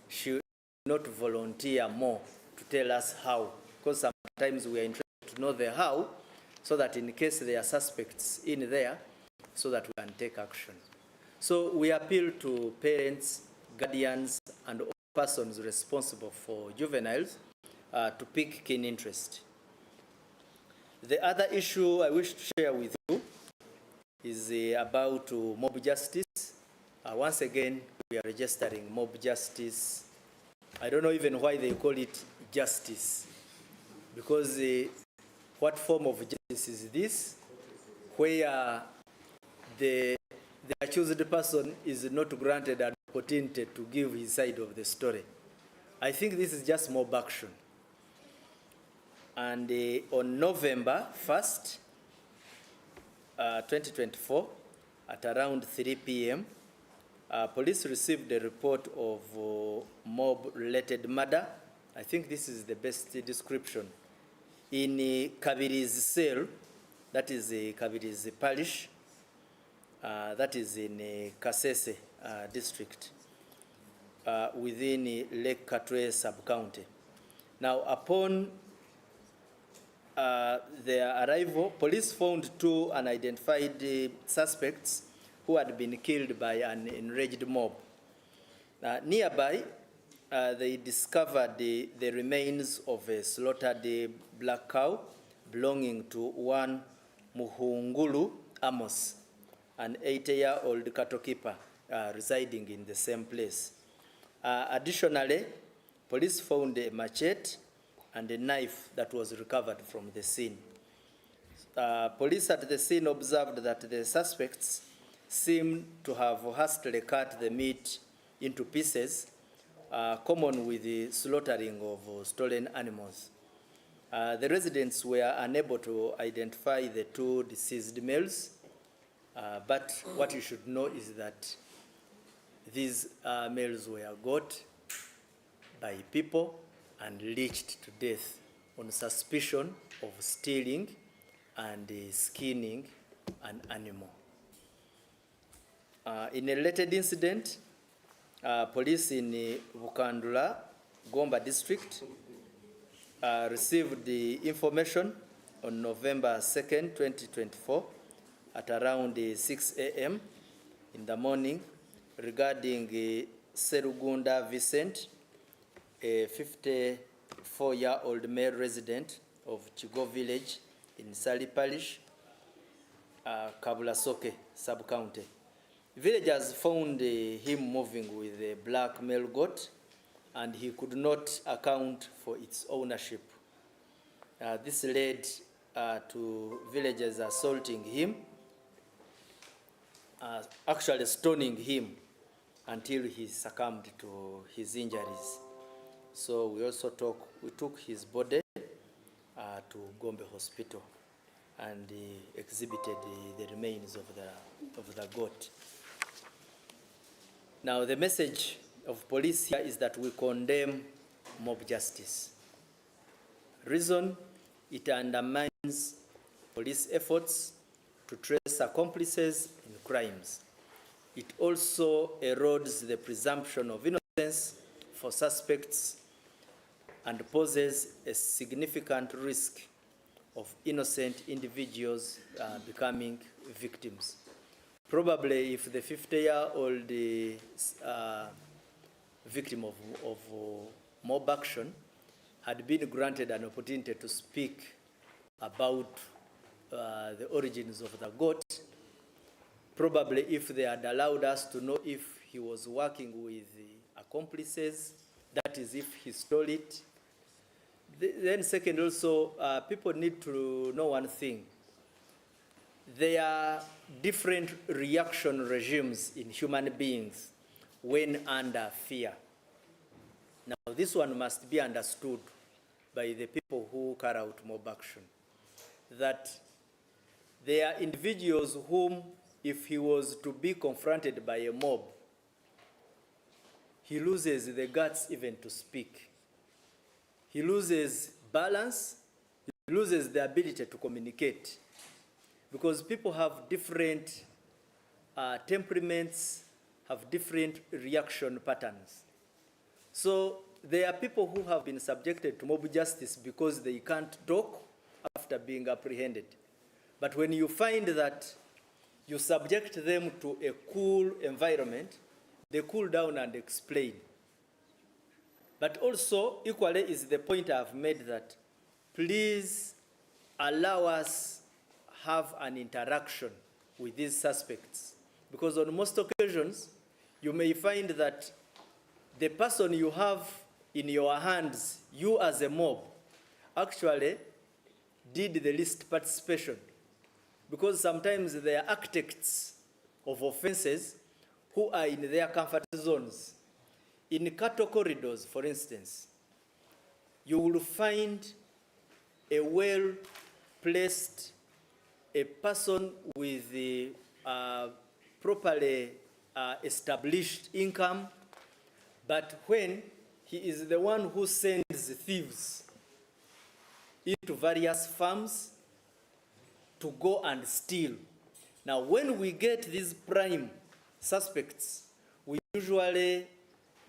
she did not volunteer more to tell us how, because sometimes we are interested to know the how, so that in case there are suspects in there, so that we can take action. So we appeal to parents, guardians, and all persons responsible for juveniles to pick keen interest. The other issue I wish to share with you is about mob justice. Once again, we are registering mob justice. I don't know even why they call it justice, because what form of justice is this, where the accused person is not granted an opportunity to give his side of the story? I think this is just mob action. And on November 1st, 2024, at around 3 p.m., police received a report of mob-related murder. I think this is the best description. In Kabiri's cell, that is Kabiri's parish, that is in Kasese district, within Lake Katwe sub-county. Now, upon their arrival, police found 2 unidentified suspects who had been killed by an enraged mob. Nearby, they discovered the remains of a slaughtered black cow belonging to one Muhungulu Amos, an 80-year-old cattle keeper residing in the same place. Additionally, police found a machete and a knife that was recovered from the scene. Police at the scene observed that the suspects seemed to have hastily cut the meat into pieces, common with the slaughtering of stolen animals. The residents were unable to identify the two deceased males, but what you should know is that these males were got by people and lynched to death on suspicion of stealing and skinning an animal. In a related incident, police in Bukandula, Gomba district, received the information on November 2nd, 2024 at around 6 a.m. in the morning regarding Serugunda Vicent, a 54-year-old male resident of Chigo village in Sali Parish, Kabulasoke sub-county. Villagers found him moving with a black male goat, and he could not account for its ownership. This led to villagers assaulting him, actually stoning him until he succumbed to his injuries. So we took his body to Gombe Hospital and exhibited the remains of the goat. Now, the message of police here is that we condemn mob justice. Reason, it undermines police efforts to trace accomplices in crimes. It also erodes the presumption of innocence for suspects and poses a significant risk of innocent individuals becoming victims. Probably if the 50-year-old victim of mob action had been granted an opportunity to speak about the origins of the goat, probably if they had allowed us to know if he was working with accomplices, that is, if he stole it. Then second also, people need to know one thing. There are different reaction regimes in human beings when under fear. Now, this one must be understood by the people who carry out mob action, that there are individuals whom, if he was to be confronted by a mob, he loses the guts even to speak. He loses balance, he loses the ability to communicate, because people have different temperaments, have different reaction patterns. So there are people who have been subjected to mob justice because they can't talk after being apprehended. But when you find that you subject them to a cool environment, they cool down and explain. But also, equally is the point I've made, that please allow us have an interaction with these suspects. Because on most occasions, you may find that the person you have in your hands, you as a mob, actually did the least participation. Because sometimes they are architects of offenses who are in their comfort zones. In cattle corridors, for instance, you will find a well-placed, a person with the properly established income, but when he is the one who sends thieves into various farms to go and steal. Now, when we get these prime suspects, we usually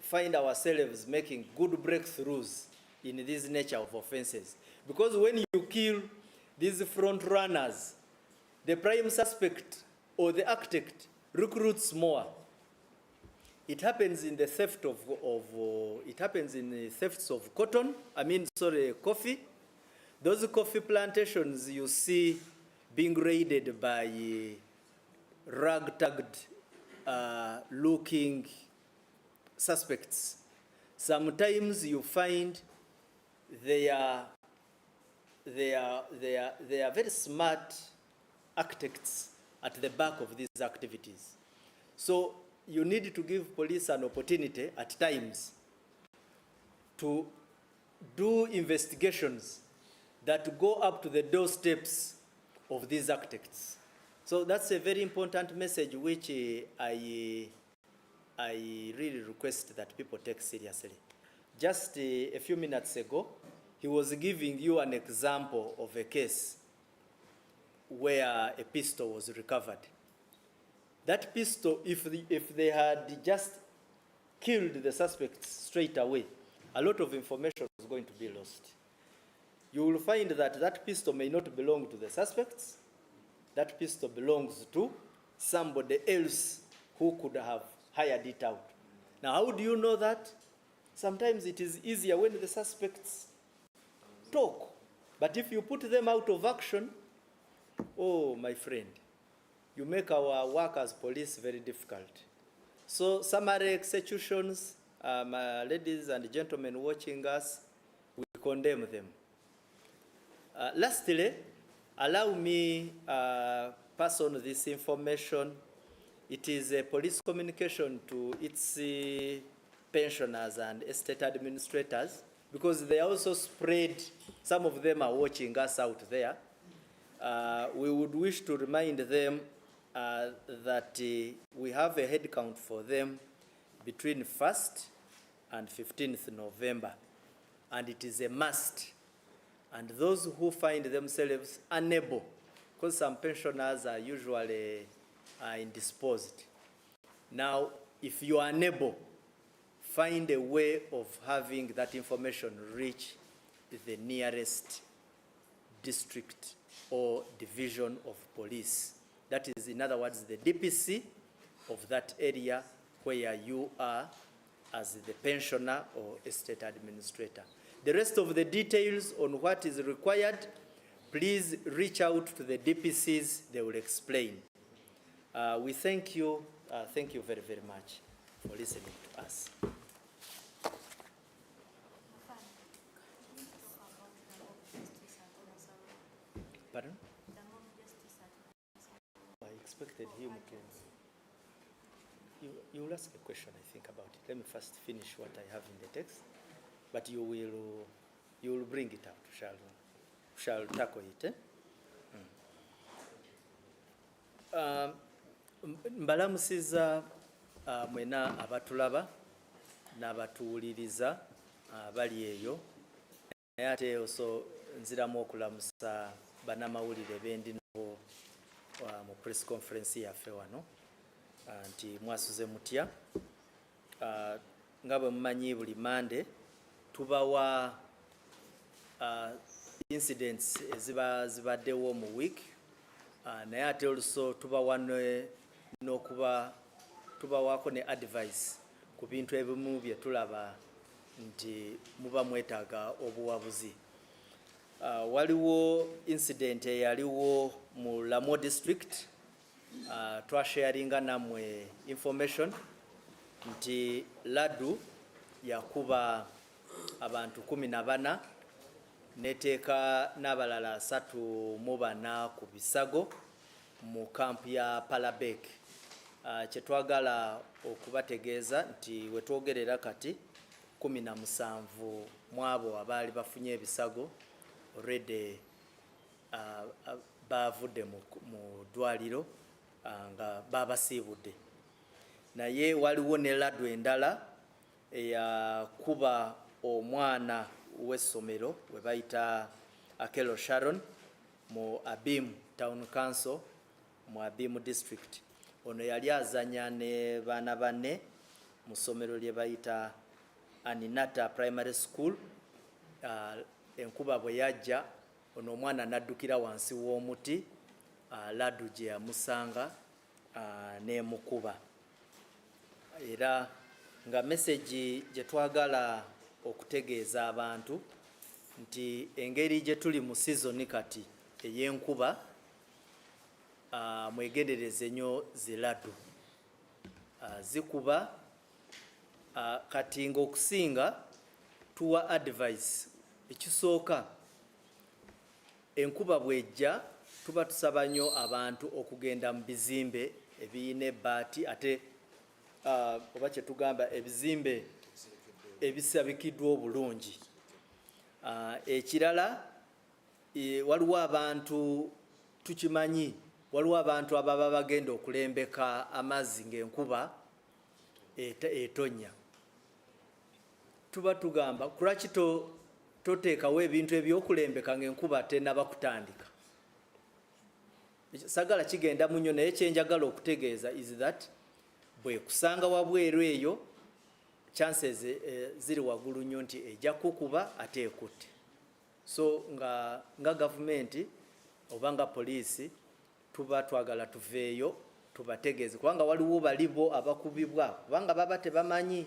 find ourselves making good breakthroughs in this nature of offenses. Because when you kill these front runners, the prime suspect or the architect recruits more. It happens in the theft of cotton, coffee. Those coffee plantations you see being raided by ragtagged looking suspects. sometimes you find they are very smart architects at the back of these activities. So you need to give police an opportunity at times to do investigations that go up to the doorsteps of these architects. So that's a very important message which I really request that people take seriously. Just a few minutes ago, he was giving you an example of a case where a pistol was recovered. That pistol, if they had just killed the suspects straight away, a lot of information was going to be lost. You will find that that pistol may not belong to the suspects. That pistol belongs to somebody else who could have hired it out. Now, how do you know that? Sometimes it is easier when the suspects talk. But if you put them out of action, oh, my friend, you make our work as police very difficult. So summary executions, ladies and gentlemen watching us, we condemn them. Lastly, allow me pass on this information. It is a police communication to its pensioners and estate administrators, because they are also spread, some of them are watching us out there. We would wish to remind them that we have a head count for them between 1st and 15th November, and it is a must. And those who find themselves unable, because some pensioners are usually indisposed. Now, if you are unable, find a way of having that information reach the nearest district or division of police. That is, in other words, the DPC of that area where you are as the pensioner or estate administrator. The rest of the details on what is required, please reach out to the DPCs, they will explain. We thank you very, very much for listening to us. Pardon? I expected him to. You will ask a question, I think, about it. Let me first finish what I have in the text, but you will bring it out. Shall tackle it. Mbalamusiza mwena abatulaba n'abatuwuliriza bali eyo, naye ate also nziramu okulamusa bannamawulire bendi nabo mu press conference yaffe wano nti mwasuze mutya. Nga bwe mumanyi buli Monday tubawa incidents ezibaddewo mu week, naye ate also tubawaako ne advice ku bintu ebimu bye tulaba nti muba mwetaaga obuwabuzi. Waliwo incident eyaliwo mu Lamo district, twasharinga namwe information nti Ladu yakuba abantu 14 neteeka n'abalala 34 ku bisago mu kampu ya Palabek. Kyetwagala okubategeeza nti wetwogerera kati 17 mu abo abaali bafunye ebisago already bavudde mu ddwaliro nga babasiibudde. Naye waliwo ne Ladu endala eyakuba omwana w'essomero we bayita Akelo Sharon mu Abim Town Council mu Abim District. Ono yali azanya ne baana banne mu ssomero lye bayita Aninata Primary School. Enkuba bwe yajja, ono omwana n'addukira wansi w'omuti, Ladu gye yamusanga n'emukuba. Era nga message gye twagala okutegeeza abantu nti engeri gye tuli mu season kati ey'enkuba, mwegendereze nnyo zi Ladu. Zikuba kati ng'okusinga tuwa advice ekisooka enkuba bwejja tuba tusaba nnyo abantu okugenda mu bizimbe ebiyina ebbaati ate oba kye tugamba ebizimbe ebisabikiddwa obulungi. Ekirala waliwo abantu tukimanyi waliwo abantu ababa bagenda okulembeka amazzi ng'enkuba etonnya. Tuba tugamba kulaki toteekawo ebintu ebyokulembeka ng'enkuba tennaba kutandika. Sagala kigenda mu nnyo naye kyenjagala okutegeeza is that bwe kusanga wabweru eyo chances ziri waggulu nnyo nti ejja kukuba ate ekutte. So nga gavumenti oba nga poliisi tuba twagala tuveeyo tubategeeze kubanga waliwo balibo abakubibwa kubanga baba tebamanyi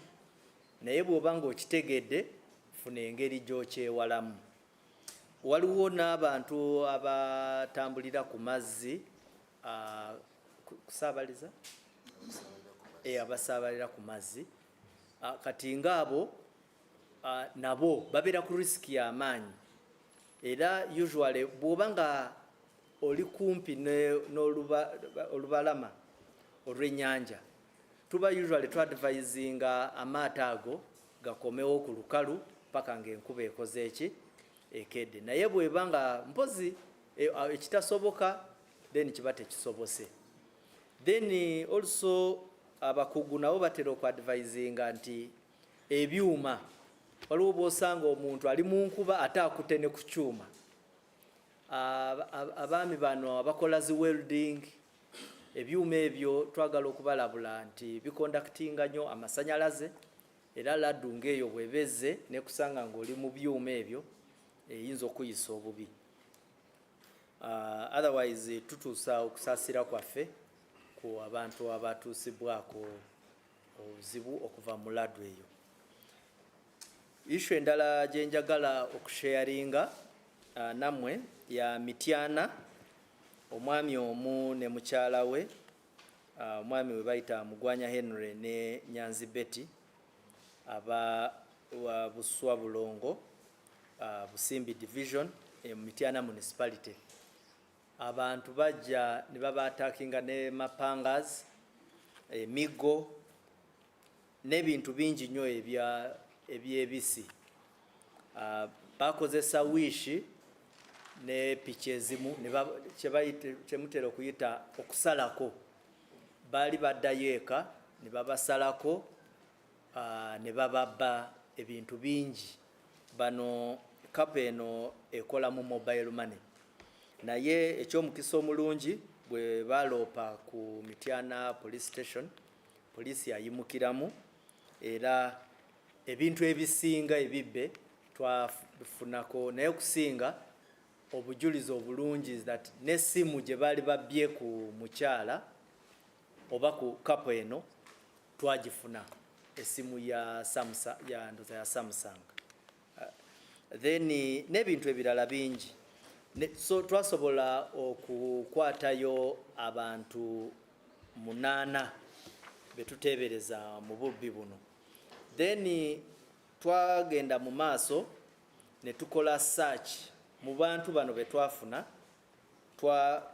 naye bw'oba ng'okitegedde funa engeri gy'okyewalamu. Waliwo n'abantu abatambulira ku mazzi kusaabaliza abasaabalira ku mazzi kati ng'abo nabo babeera ku risiki y'amaanyi era usually bw'oba nga oli kumpi n'olubalama olw'ennyanja tuba usually twadvisinga amaato ago gakomewo ku lukalu paka ng'enkuba ekoze eki ekedde naye bw'eba nga mpozi ekitasoboka then kiba tekisobose. Then also abakugu nabo batera okwadvisinga nti ebyuma waliwo bw'osanga omuntu ali mu nkuba ate akutte ne ku kyuma. Abaami bano abakola zi welding ebyuma ebyo twagala okubalabula nti bikondakitinga nnyo amasanyalaze era laddu ng'eyo bwebeze ne kusanga ng'oli mu byuma ebyo eyinza okuyisa obubi. Otherwise tutuusa okusaasira kwaffe ku abantu abatuusibwako obuzibu okuva mu laddu eyo. Issue endala gye njagala okusharinga nammwe ya Mityana, omwami omu ne mukyala we, omwami we bayita Mugwanya Henry ne Nyanzi Betty aba wa Buswa Bulongo, Busimbi Division Mityana Municipality. Abantu bajja ne babaatakinga ne mapangas, emigo n'ebintu bingi nnyo ebyebisi. Bakozesa wishi ne piki ezimu kye mutera okuyita okusalako. Baali baddayo eka ne babasalako ne bababba ebintu bingi. Bano kapa eno ekola mu mobile money. Naye ekyomukisa omulungi bwe baloopa ku Mityana Police Station, poliisi yayimukiramu era ebintu ebisinga ebibbe twafunako naye okusinga obujulizi obulungi that n'essimu gye baali babbye ku mukyala oba ku kapo eno twagifuna essimu ya Samsung. Then n'ebintu ebirala bingi. So twasobola okukwatayo abantu 8 betuteebereza mu bubbi buno. Then twagenda mu maaso ne tukola search mu bantu bano betwafuna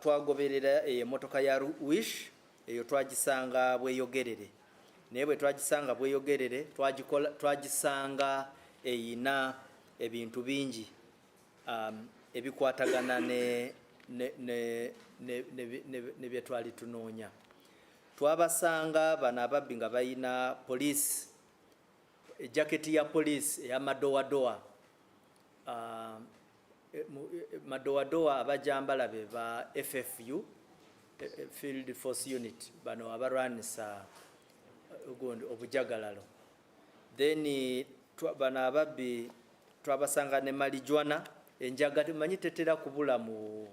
twagoberera emmotoka ya Wish eyo twagisanga Bweyogerere. Naye bwe twagisanga Bweyogerere twagisanga eyina ebintu bingi ebikwatagana ne bye twali tunoonya. Twabasanga bano ababbi nga bayina police jaketi ya police eya madowadowa. Madowadowa abajambala be ba FFU Field Force Unit bano abalwanisa obujagalalo. Then bano ababbi twabasanga ne marijuana enjaga temanyi tetera kubula mu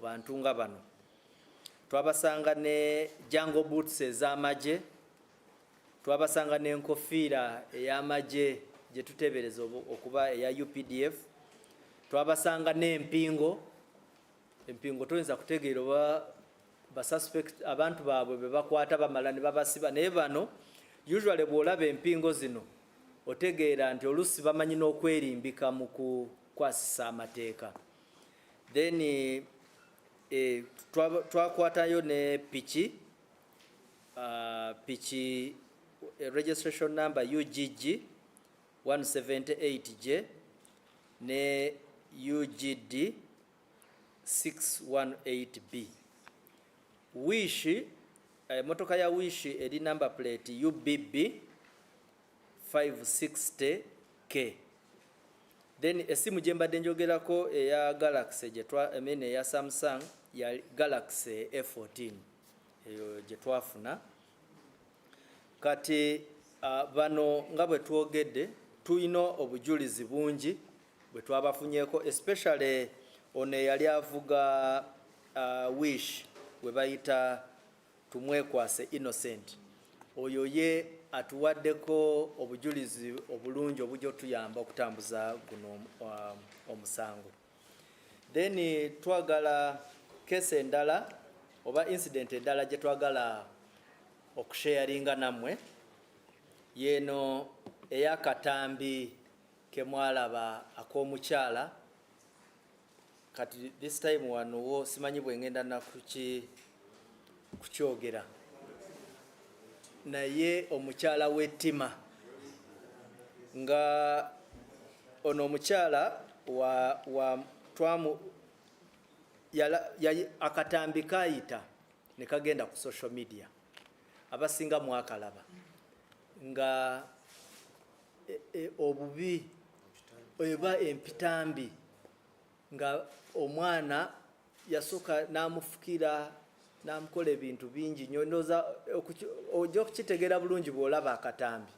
bantu nga bano. Twabasanga ne jango boots ez'amagye, twabasanga n'enkofiira ey'amagye gye tuteebereza okuba eya UPDF, twabasanga n'empingo toyinza kutegeera oba basuspect abantu baabwe be bakwata bamala ne babasiba naye bano usually bw'olaba empingo zino otegeera nti oluusi bamanyi n'okwerimbika mu kukwasisa amateeka. Then twakwatayo ne piki registration number UGG 178J ne UGD 618B. Wish motoka ya Wish eri number plate UBB 560K. Then esimu jembadde njogerako eya Galaxy eya Samsung ya Galaxy A14 eyo gye twafuna. Kati bano nga bwe twogedde tuyina obujulizi bungi bwe twabafunyeko, especially ono yali avuga Wish we bayita tumwekwase Innocent. Oyo ye atuwaddeko obujulizi obulungi obujja otuyamba okutambuza guno omusango. Then twagala case endala oba incident endala gye twagala okusharinga namwe yeno eyakatambi kemwalaba ak'omukyala. Kati this time wano wo simanyi bwengenda na kukyogera naye omukyala w'ettima nga ono omukyala wa twamu akatambi kayita ne kagenda ku social media, abasinga mwakalaba nga obubi eba empitambi nga omwana yasoka namufukira namukola ebintu bingi nnyo. Ndowooza ojja okukitegera bulungi bw'olaba akatambi,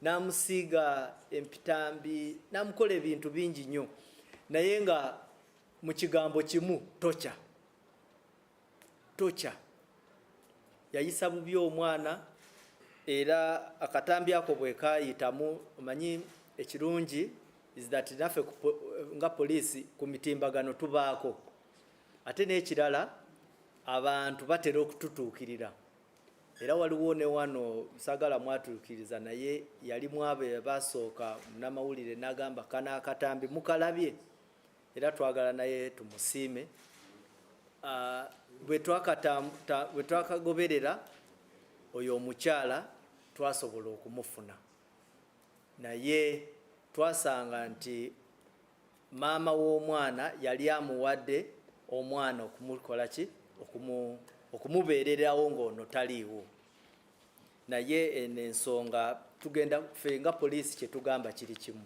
namusiiga empitambi namukola ebintu bingi nnyo, naye nga mu kigambo kimu tocha yayisa bubi omwana. Era akatambi ako bwe kayitamu, omanyi ekirungi is that naffe nga poliisi ku mitimbagano tubaako, ate n'ekirala abantu batera okututuukirira. Era waliwo ne wano sagala mwatuukiriza naye yali mwabe basooka munnamawulire n'agamba kana akatambi mukalabye, era twagala naye tumusiime. Bwe twakagoberera oyo omukyala twasobola okumufuna, naye twasanga nti maama w'omwana yali amuwadde omwana okumukola ki okumubeererawo ng'ono taliiwo. Naye ensonga tugenda ffe nga poliisi kye tugamba kiri kimu,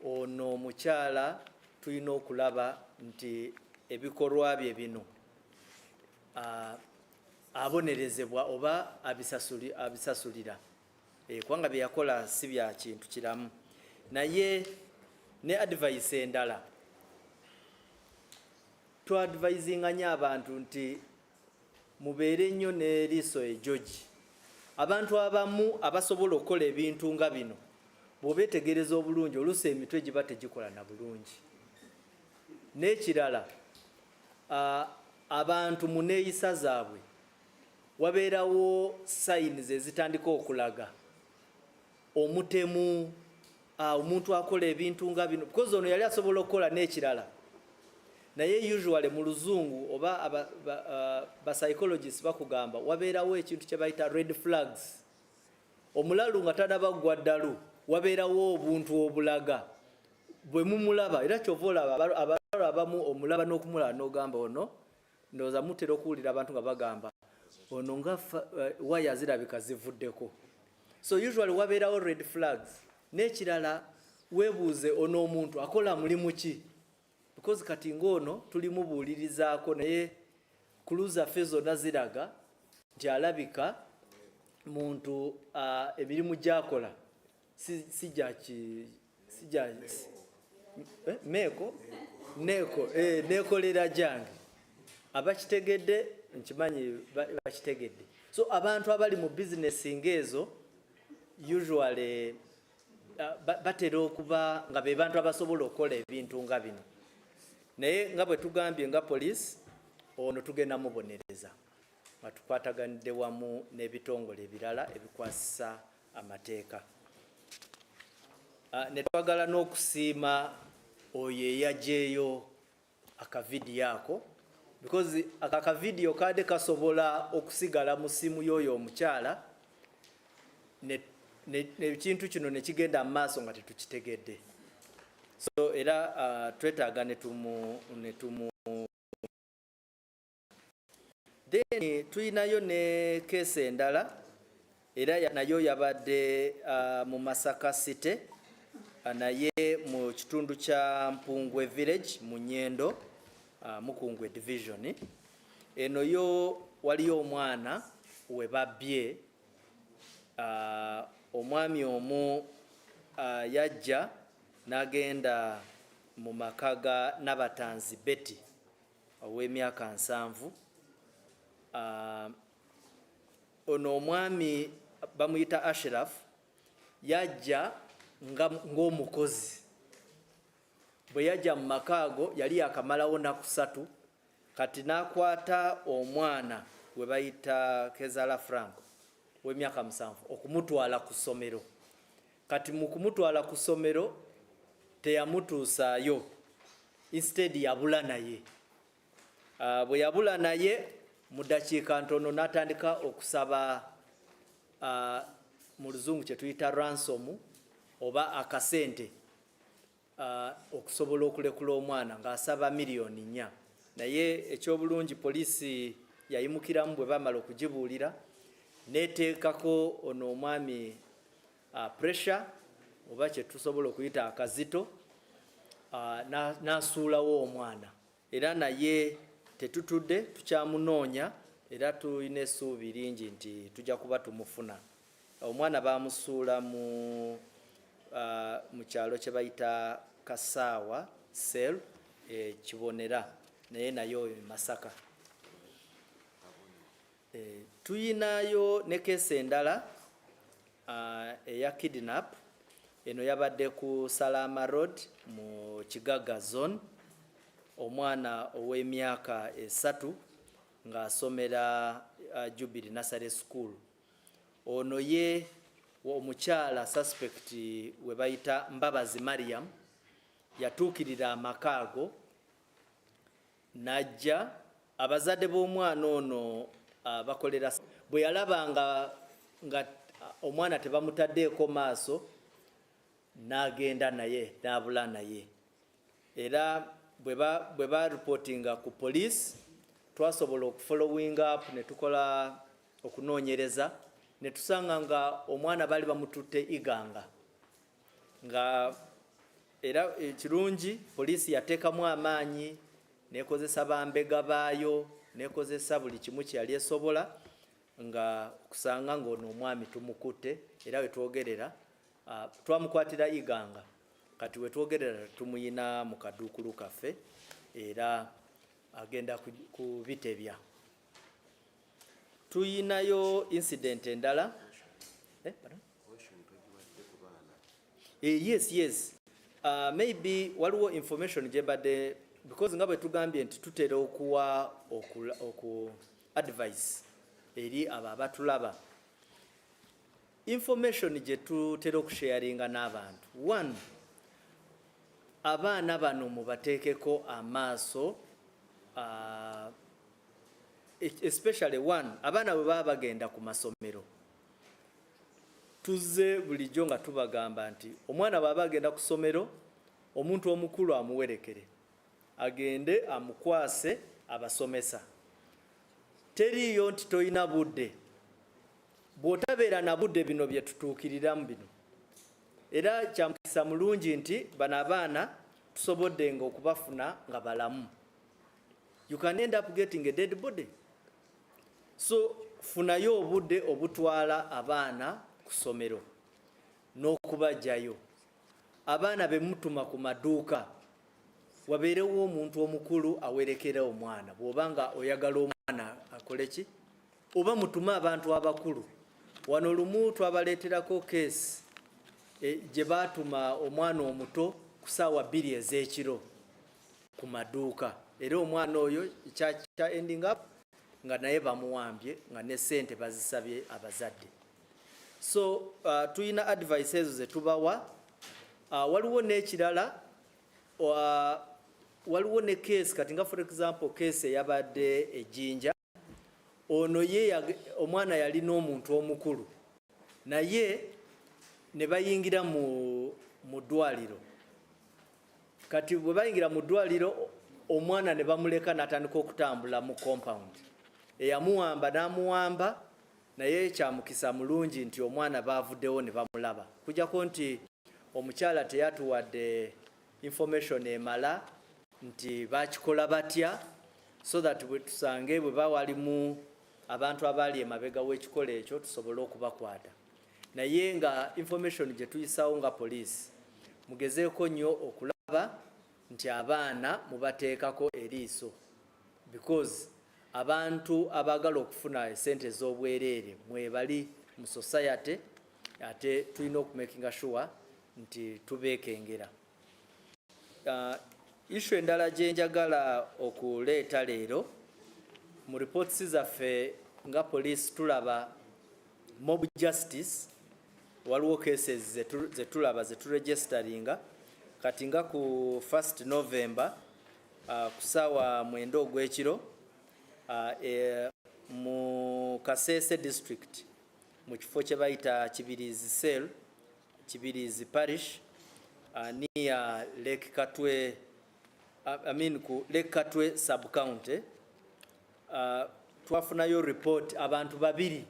ono omukyala tulina okulaba nti ebikolwa bye bino abonerezebwa oba abisasulira, kubanga bye yakola si bya kintu kiramu. Naye ne advice endala twadvisinganya abantu nti mubeere nnyo n'eriiso ejogi. Abantu abamu abasobola okukola ebintu nga bino bw'obeetegereza obulungi oluusi emitwe giba tegikola na bulungi. N'ekirala abantu mu neeyisa zaabwe wabeerawo signs ezitandika okulaga omutemu, omuntu akola ebintu nga bino, because ono yali asobola okukola n'ekirala. Naye usually mu luzungu oba ba psychologists bakugamba wabeerawo ekintu kye bayita red flags. Omulalu nga tanaba gwa ddalu wabeerawo obuntu obulaga bwe mumulaba, era kyova olaba abalala abamu omulaba n'okumulaba n'ogamba ono ndowooza mutera okuwulira abantu nga bagamba ono nga waya zirabika zivuddeko. So usually wabeerawo red flags. N'ekirala weebuuze ono omuntu akola mulimu ki, because kati ng'ono tulimubuulirizaako naye kuluza ffe zonna ziraga nti alabika muntu emirimu gy'akola neekolera gyange. Abakitegedde nkimanyi bakitegedde. So abantu abali mu bizinesi ng'ezo usually batera okuba nga be bantu abasobola okukola ebintu nga bino. Naye nga bwe tugambye nga poliisi ono tugenda mubonereza. nga tukwataganidde wamu n'ebitongole ebirala ebikwasisa amateeka. Ne twagala n'okusiima oyo eyaggyeyo akavidiyo ako, because akavidiyo kadde kasobola okusigala mu ssimu y'oyo omukyala n'ekintu kino ne kigenda mu maaso nga tetukitegedde. So era twetaaga ne tumu then tuyinayo ne keesi endala era nayo yabadde mu Masaka City naye mu kitundu kya Mpungwe Village mu Nyendo Mukungwe Division. Eno yo waliyo omwana we babbye, omwami omu yajja n'agenda mu maka ga Nabatanzi Betty ow'emyaka 7. Ono omwami bamuyita Ashraf yajja ng'omukozi. Bwe yajja mu maka ago yali yakamalawo nnaku 3, kati n'akwata omwana we bayita Kezala Frank w'emyaka 7 okumutwala ku ssomero. Kati mu kumutwala ku ssomero teyamutuusaayo, instead yabula naye. Bwe yabula naye mu ddakiika ntono n'atandika okusaba mu luzungu kye tuyita ransom oba akasente okusobola okulekula omwana ng'asaba miliyoni 4. Naye ekyobulungi poliisi yayimukiramu bwe bamala okugibuulira neteekako ono omwami pressure oba kye tusobola okuyita akazito, n'asuulawo omwana. Era naye tetutudde tukyamunoonya era tulina essuubi lingi nti tujja kuba tumufuna. Omwana bamusuula mu kyalo kye bayita Kasaawa Sel Kibonera naye nayo Masaka. Tuyinayo ne keesi endala eya kidnap. Eno yabadde ku Salama Road mu Kigaga Zone, omwana ow'emyaka 3 ng'asomera Jubilee Nursery School. Ono ye omukyala suspect we bayita Mbabazi Mariam yatuukirira amaka ago n'ajja. Abazadde b'omwana ono bakolera bwe yalaba nga omwana tebamutaddeeko maaso n'agenda naye n'abula naye. Era bwe ba reportinga ku police twasobola okufollowing up ne tukola okunoonyereza ne tusanga nga omwana bali bamututte Iganga nga era ekirungi poliisi yateekamu amaanyi nekozesa bambega baayo nekozesa buli kimu kye yali esobola nga kusanga ng'ono omwami tumukutte. Era wetwogerera twamukwatira Iganga, kati wetwogerera tumuyina mu kaduukulu kaffe era agenda ku bitebya. Tuyinayo incident endala. Yes. Maybe waliwo information gyembadde because nga bwe tugambye nti tutera okuwa oku advice eri abo abatulaba. Information gye tutera okusharinga n'abantu. 1, abaana bano mubateekeko amaaso, especially 1, abaana bwe baba bagenda ku masomero. Tuzze bulijjo nga tubagamba nti omwana bw'aba agenda ku ssomero omuntu omukulu amuwerekere agende amukwase abasomesa. Teriyo nti toyina budde. Bw'otabeera na budde bino bye tutuukiriramu bino. Era kyamukisa mulungi nti bano abaana tusobodde nga okubafuna nga balamu. You can end up getting a dead body. So funayo obudde obutwala abaana ku ssomero n'okubajjayo. Abaana be mutuma ku maduuka wabeerewo omuntu omukulu awerekera omwana bw'oba nga oyagala omwana akole ki, oba mutume abantu abakulu. Wano lumu twabaleeterako keesi gye baatuma omwana omuto ku ssaawa 2 ez'ekiro ku maduuka. Era omwana oyo kya ending up nga naye bamuwambye nga ne ssente bazisabye abazadde. So tuyina advice ezo ze tubawa. Waliwo n'ekirala, waliwo ne case kati nga for example case eyabadde ejjinja, ono ye omwana yali n'omuntu omukulu naye ne bayingira mu ddwaliro. Kati bwe bayingira mu ddwaliro omwana ne bamuleka n'atandika okutambula mu compound. Eyamuwamba n'amuwamba naye kyamukisa mulungi nti omwana baavuddewo ne bamulaba. Kujjako nti omukyala teyatuwadde information emala nti bakikola batya, so that bwe tusange bwe bawalimu abantu abaali emabega w'ekikola ekyo tusobole okubakwata. Naye nga information gye tuyisawo nga poliisi mugezeeko nnyo okulaba nti abaana mubateekako eriiso, because abantu abaagala okufuna esente ez'obwereere mwebali mu society, ate tulina okumakinga sure nti tubeekengera. Issue endala gye njagala okuleeta leero mu reports zaffe nga poliisi tulaba mob justice. Waliwo cases ze tulaba ze turegisteringa kati nga ku 1st November ku ssaawa 9 ogw'ekiro mu Kasese district mu kifo kye bayita Kibirizi Cell, Kibirizi Parish, near Lake Katwe, ku Lake Katwe sub-county. Twafunayo report abantu babiri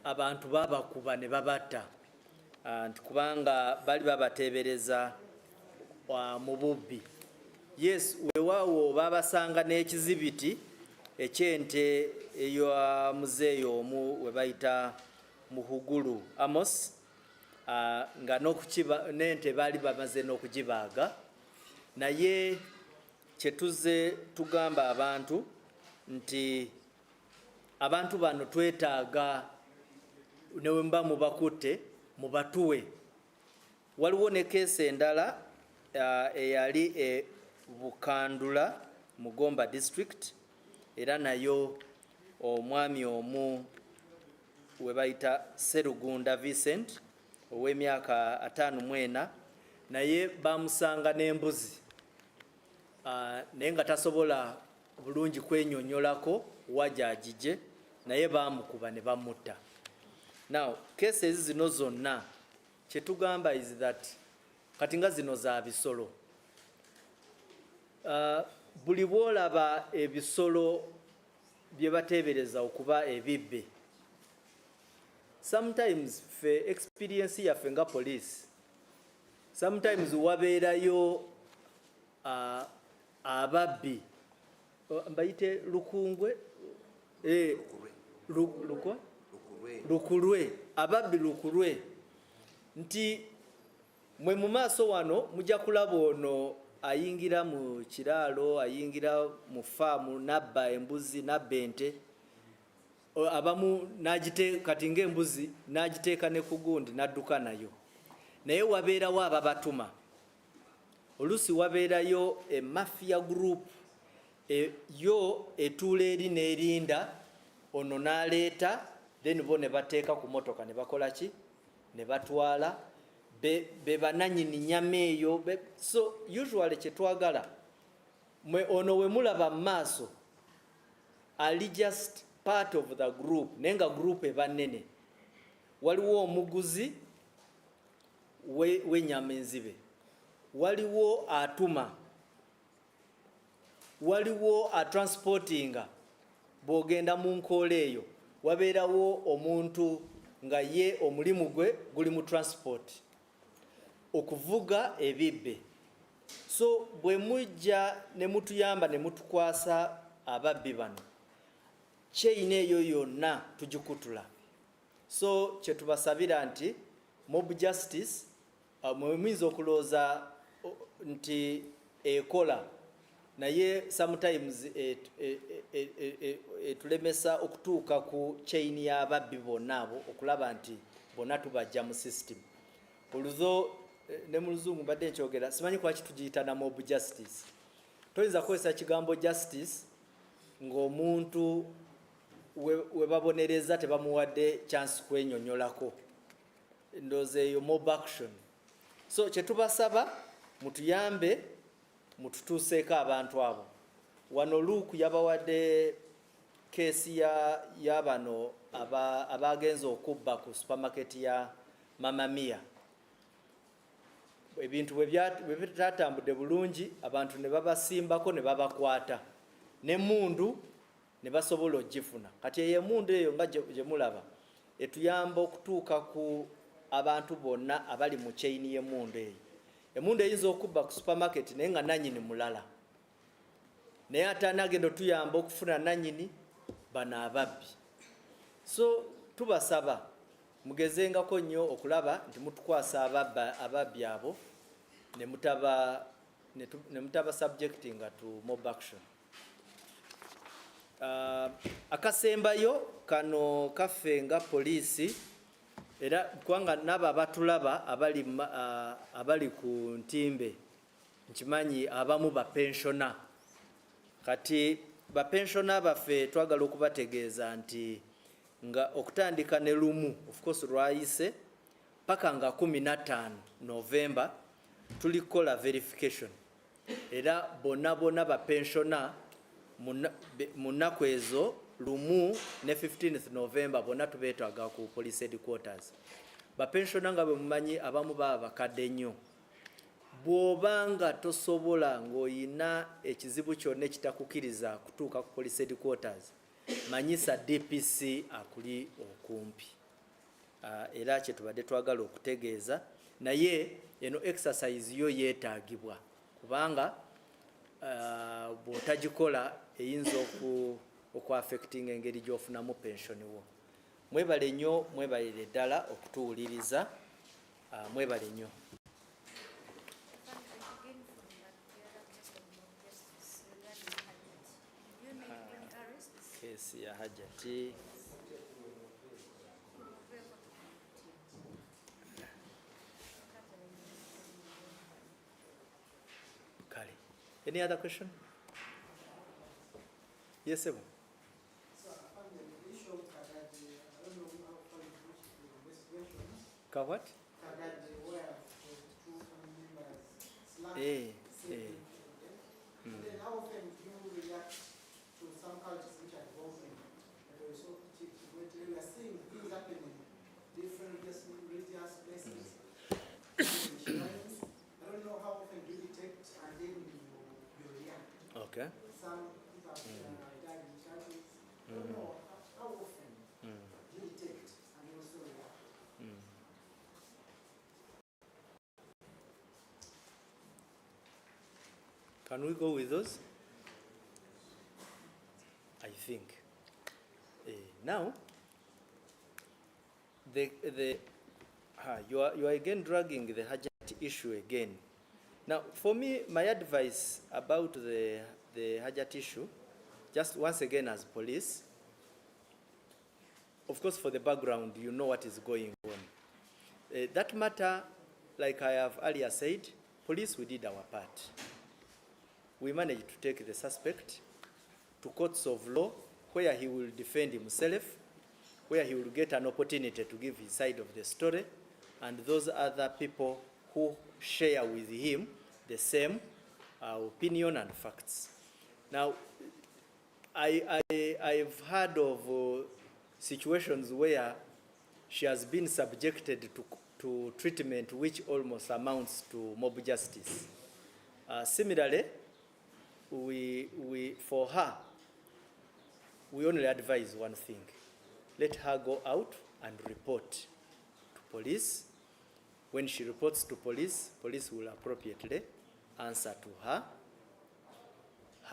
abantu babakuba ne babatta nti kubanga bali babateebereza mu bubbi. Yes, weewaawo babasanga n'ekizibiti eky'ente eya muzeeyo omu we bayita Muhugulu Amos, nga n'ente baali bamaze n'okugibaaga. Naye kyetuze tugamba abantu nti abantu bano twetaaga ne bwe muba mubakutte mubatuwe. Waliwo ne keesi endala eyali e Bukandula Mugomba district, era nayo omwami omu we bayita Serugunda Vincent ow'emyaka 54 naye bamusanga n'embuzi naye nga tasobola bulungi kwenyonyolako wajajije, naye bamukuba ne bamutta. Now cases zino zonna kyetugamba is that kati nga zino za bisolo, buli bwolaba ebisolo bye bateebereza okuba ebibbe, sometimes fe experience yaffe nga police, sometimes wabeerayo ababbi mbayite lukungwe lukulwe, ababbi lukulwe, nti mwe mu maaso wano mujja kulaba ono ayingira mu kiraalo, ayingira mu faamu nabba embuzi nabba ente, abamu kati ng'embuzi n'agiteeka ne ku gundi n'adduka nayo. Naye wabeerawo ababatuma, oluusi wabeerayo e mafia group yo etuula eri n'erinda ono n'aleeta, then bo ne bateeka ku motoka ne bakola ki, ne batwala be bananyini nyama eyo. So usually kyetwagala mwe ono we mulaba mu maaso ali just part of the group, naye nga group eba nnene. Waliwo omuguzi w'ennyama enzibe, waliwo atuma, waliwo atransportinga. Bw'ogenda mu nkoola eyo wabeerawo omuntu nga ye omulimu gwe guli mu transport, okuvuga ebibbe. So bwe mujja ne mutuyamba ne mutukwasa ababbi bano, kyeyina eyo yonna tugikutula. So kyetubasabira nti mob justice mwe muyinza okulooza nti ekola, naye sometimes tulemesa okutuuka ku chain y'ababbi bonna abo okulaba nti bonna tubajja mu system. Oluzo ne mu luzungu mbadde nkyogera, simanyi kwaki tugiyita na mob justice. Toyinza kukozesa kigambo justice ng'omuntu we babonereza tebamuwadde chance kwenyonyolako. Ndowooza eyo mob action. So kye tubasaba mutuyambe mututuuseeko abantu abo. Wano Luke yabawadde keesi ya bano abagenza okubba ku supermarket ya Mama Mia. Ebintu bwe bitatambudde bulungi, abantu ne babasimbako ne babakwata. N'emmundu ne basobola ogifuna. Kati eyo emmundu eyo nga gye mulaba etuyamba okutuuka ku abantu bonna abali mu chain y'emmundu eyo. Emmundu eyinza okubba ku supermarket naye nga nannyini mulala. Naye ate anagenda tuyamba okufuna nannyini bano ababbi. So tubasaba mugezengako nnyo okulaba nti mutukwasa ababbi abo ne mutaba subjectinga to mob action. Akasembayo kano kaffe nga poliisi era kubanga nabo abatulaba abali ku ntimbe nkimanyi abamu bapensiona. Kati bapensiona baffe twagala okubategeeza nti nga okutandika ne lumu of course lwayise paka nga 15 November tulikola verification era bonna bapensiona mu nnaku ezo lumu ne 15th November bonna tubeetaaga ku police headquarters. Bapensiona nga bwe mumanyi abamu baba bakadde nnyo. Bw'obanga tosobola ng'oyina ekizibu kyonna ekitakukiriza kutuuka ku police headquarters, manyisa DPC akuli okumpi. Era kye tubadde twagala okutegeeza, naye eno exercise yo yeetaagibwa kubanga bw'otagikola eyinza okuaffecting engeri gy'ofunamu pensioni wo. Mwebale nnyo, mwebalire ddala okutuwuliriza. Mwebale nnyo. Kesi ya Hajati. Kale. Any other question? Yes, sir. What? Then how often do you react to some cultures which are evolving? So we are seeing things happening in different religious places. I don't know how often do you detect and then you react. Okay. Some people have died in churches. I don't know how often do you detect and you also react. Can we go with those? I think. Now, you are again dragging the Hajat issue again. Now, for me, my advice about the Hajat issue, just once again as police, of course for the background, you know what is going on. That matter, like I have earlier said, police, we did our part. We managed to take the suspect to courts of law where he will defend himself, where he will get an opportunity to give his side of the story, and those other people who share with him the same opinion and facts. Now, I've heard of situations where she has been subjected to treatment which almost amounts to mob justice. Similarly, for her, we only advise one thing. Let her go out and report to police. When she reports to police, police will appropriately answer to her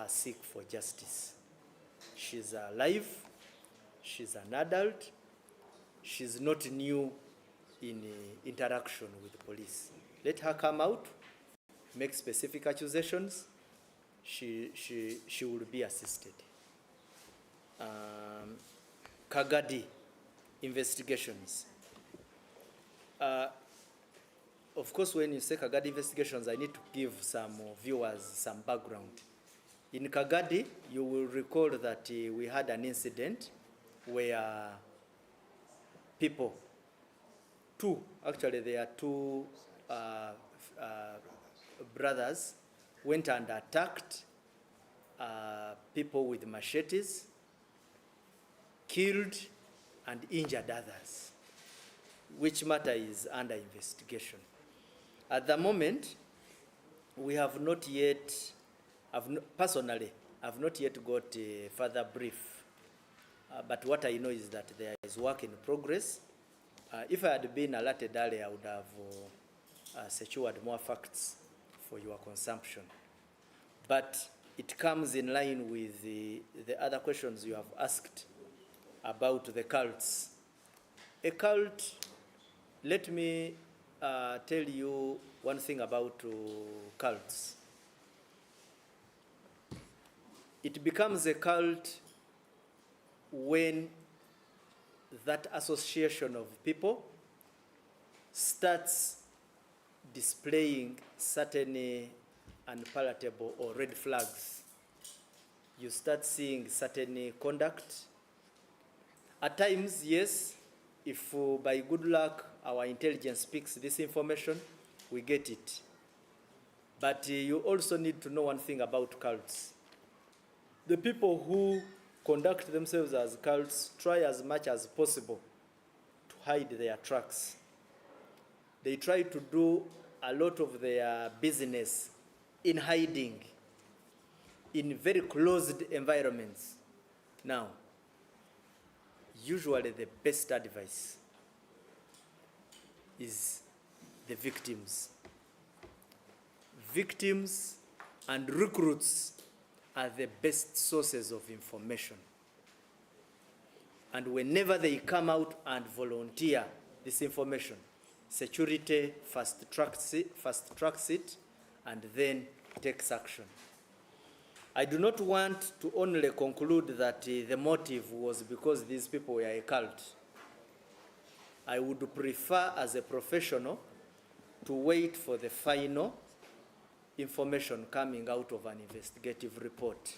seek for justice. She's alive, she's an adult, she's not new in interaction with police. Let her come out, make specific accusations, she will be assisted. Kagadi investigations. Of course, when you say Kagadi investigations, I need to give some viewers some background. In Kagadi, you will recall that we had an incident where people, there are two brothers, went and attacked people with machetes, killed and injured others, which matter is under investigation. At the moment, we have not yet, personally, I've not yet got a further brief, but what I know is that there is work in progress. If I had been alerted earlier, I would have secured more facts for your consumption. But it comes in line with the other questions you have asked about the cults. A cult, let me tell you one thing about cults. It becomes a cult when that association of people starts displaying certain unpalatable or red flags. You start seeing certain conduct. At times, yes, if by good luck our intelligence picks this information, we get it. But you also need to know one thing about cults. The people who conduct themselves as cults try as much as possible to hide their tracks. They try to do a lot of their business in hiding, in very closed environments. Now, usually the best advice is the victims. Victims and recruits are the best sources of information. And whenever they come out and volunteer this information, security fast tracks it and then takes action. I do not want to only conclude that the motive was because these people were a cult. I would prefer, as a professional, to wait for the final information coming out of an investigative report.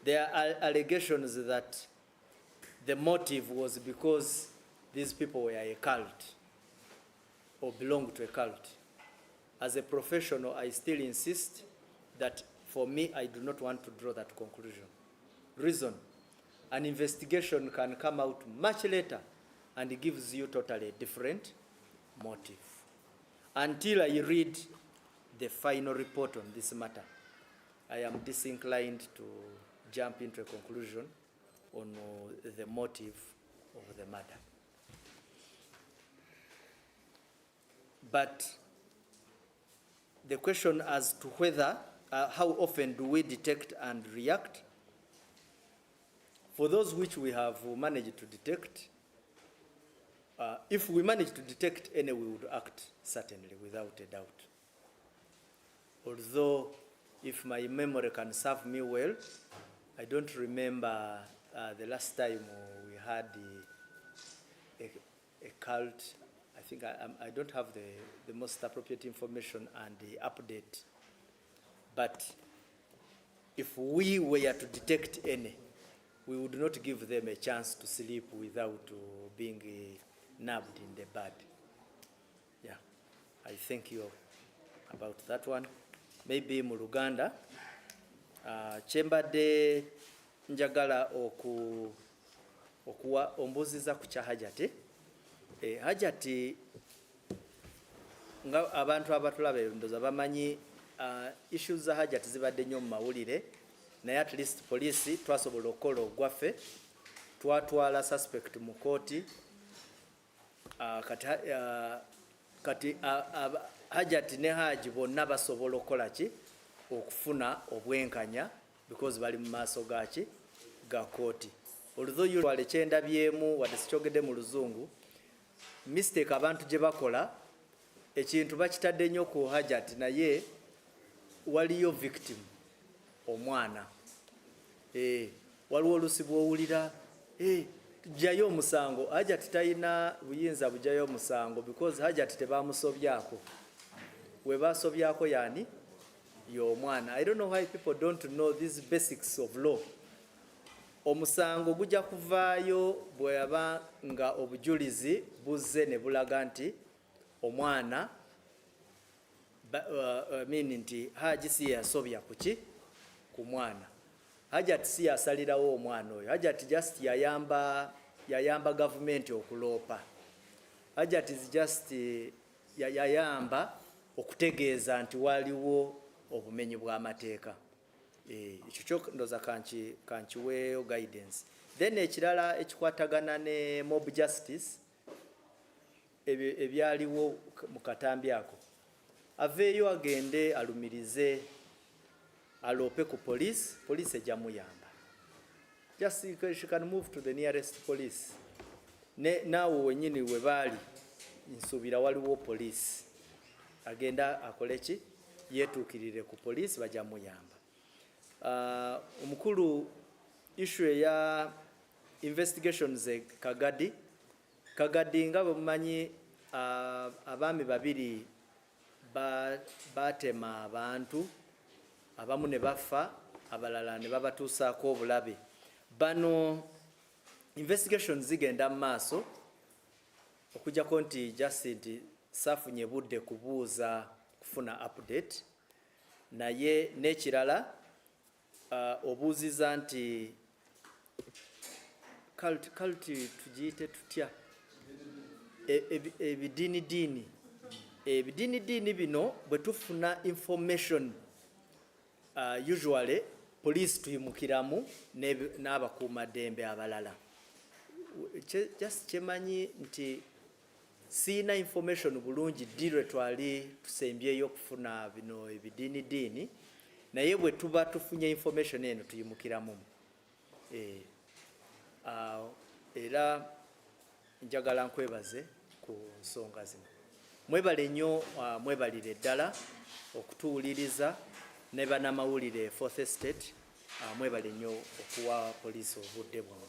There are allegations that the motive was because these people were a cult or belonged to a cult. As a professional, I still insist that for me, I do not want to draw that conclusion. Reason, an investigation can come out much later and it gives you totally different motive. Until I read the final report on this matter, I am disinclined to jump into a conclusion on the motive of the matter. But the question as to whether, how often do we detect and react? For those which we have managed to detect, if we manage to detect any, we would act certainly, without a doubt. Although, if my memory can serve me well, I don't remember the last time we had a cult. I think I don't have the most appropriate information and the update. But if we were to detect any, we would not give them a chance to sleep without being nabbed in the bud. Yeah, I thank you about that one. Maybe mu Luganda, kyembadde njagala okuwa ombuziza ku kya Hajati. Hajati, nga abantu abatulaba ndowooza bamanyi issues za Hajati zibadde nnyo mu mawulire, naye at least police twasobola okukola ogwaffe, twatwala suspect mu kooti. Kati Hajati ne Haji bonna basobola okukola ki okufuna obwenkanya because bali mu maaso ga kooti. Although usually kyendabyemu wadde sikyogedde mu Luzungu, mistake abantu gye bakola, ekintu bakitadde nnyo ku Hajati, naye waliyo victim omwana. Waliwo olusi bw'owulira tujjayo omusango. Hajati talina buyinza bujjayo omusango because Hajati tebamusobyako. We basobyako yani y'omwana. I don't know why people don't know these basics of law. Omusango gujja kuvaayo bwe yaba nga obujulizi buzze ne bulaga nti omwana nti Haji si yasobya kuki ku mwana. Hajati si yasalirawo omwana oyo. Hajati just yayamba gavumenti okuloopa. Hajati is just yayamba okutegeeza nti waliwo obumenyi bw'amateeka. Ekyo ndoza kankiweeyo guidance. Then ekirala ekikwatagana ne mob justice ebyaliwo mu katambi ako, aveeyo agende alumirize aloope ku police ejja muyamba. Just she can move to the nearest police. Naawe wenyini we baali nsuubira waliwo police, agenda akole ki, yeetuukirire ku police bajja muyamba. Omukulu issue ya investigations Kagadi nga bwe mumanyi abaami babiri batema abantu, abamu ne bafa, abalala ne babatuusaako obulabe. Bano investigations zigenda mu maaso okujjako nti Jacinti saafunye budde kubuuza kufuna update, naye n'ekirala obuuziza nti kalti tugiyite tutya ebidiinidiini bino bwe tufuna information usually police tuyimukiramu n'abakuumaddembe abalala. Just kyemanyi nti siina information bulungi ddi twali tusembyeyo okufuna bino ebidiinidiini, naye bwe tuba tufunye information eno tuyimukiramu. Era njagala nkwebaze ku nsonga zino. Mwebale nnyo, mwebalire ddala okutuwuliriza ne bannamawulire Fourth Estate, mwebale nnyo okuwa poliisi obudde bwammwe.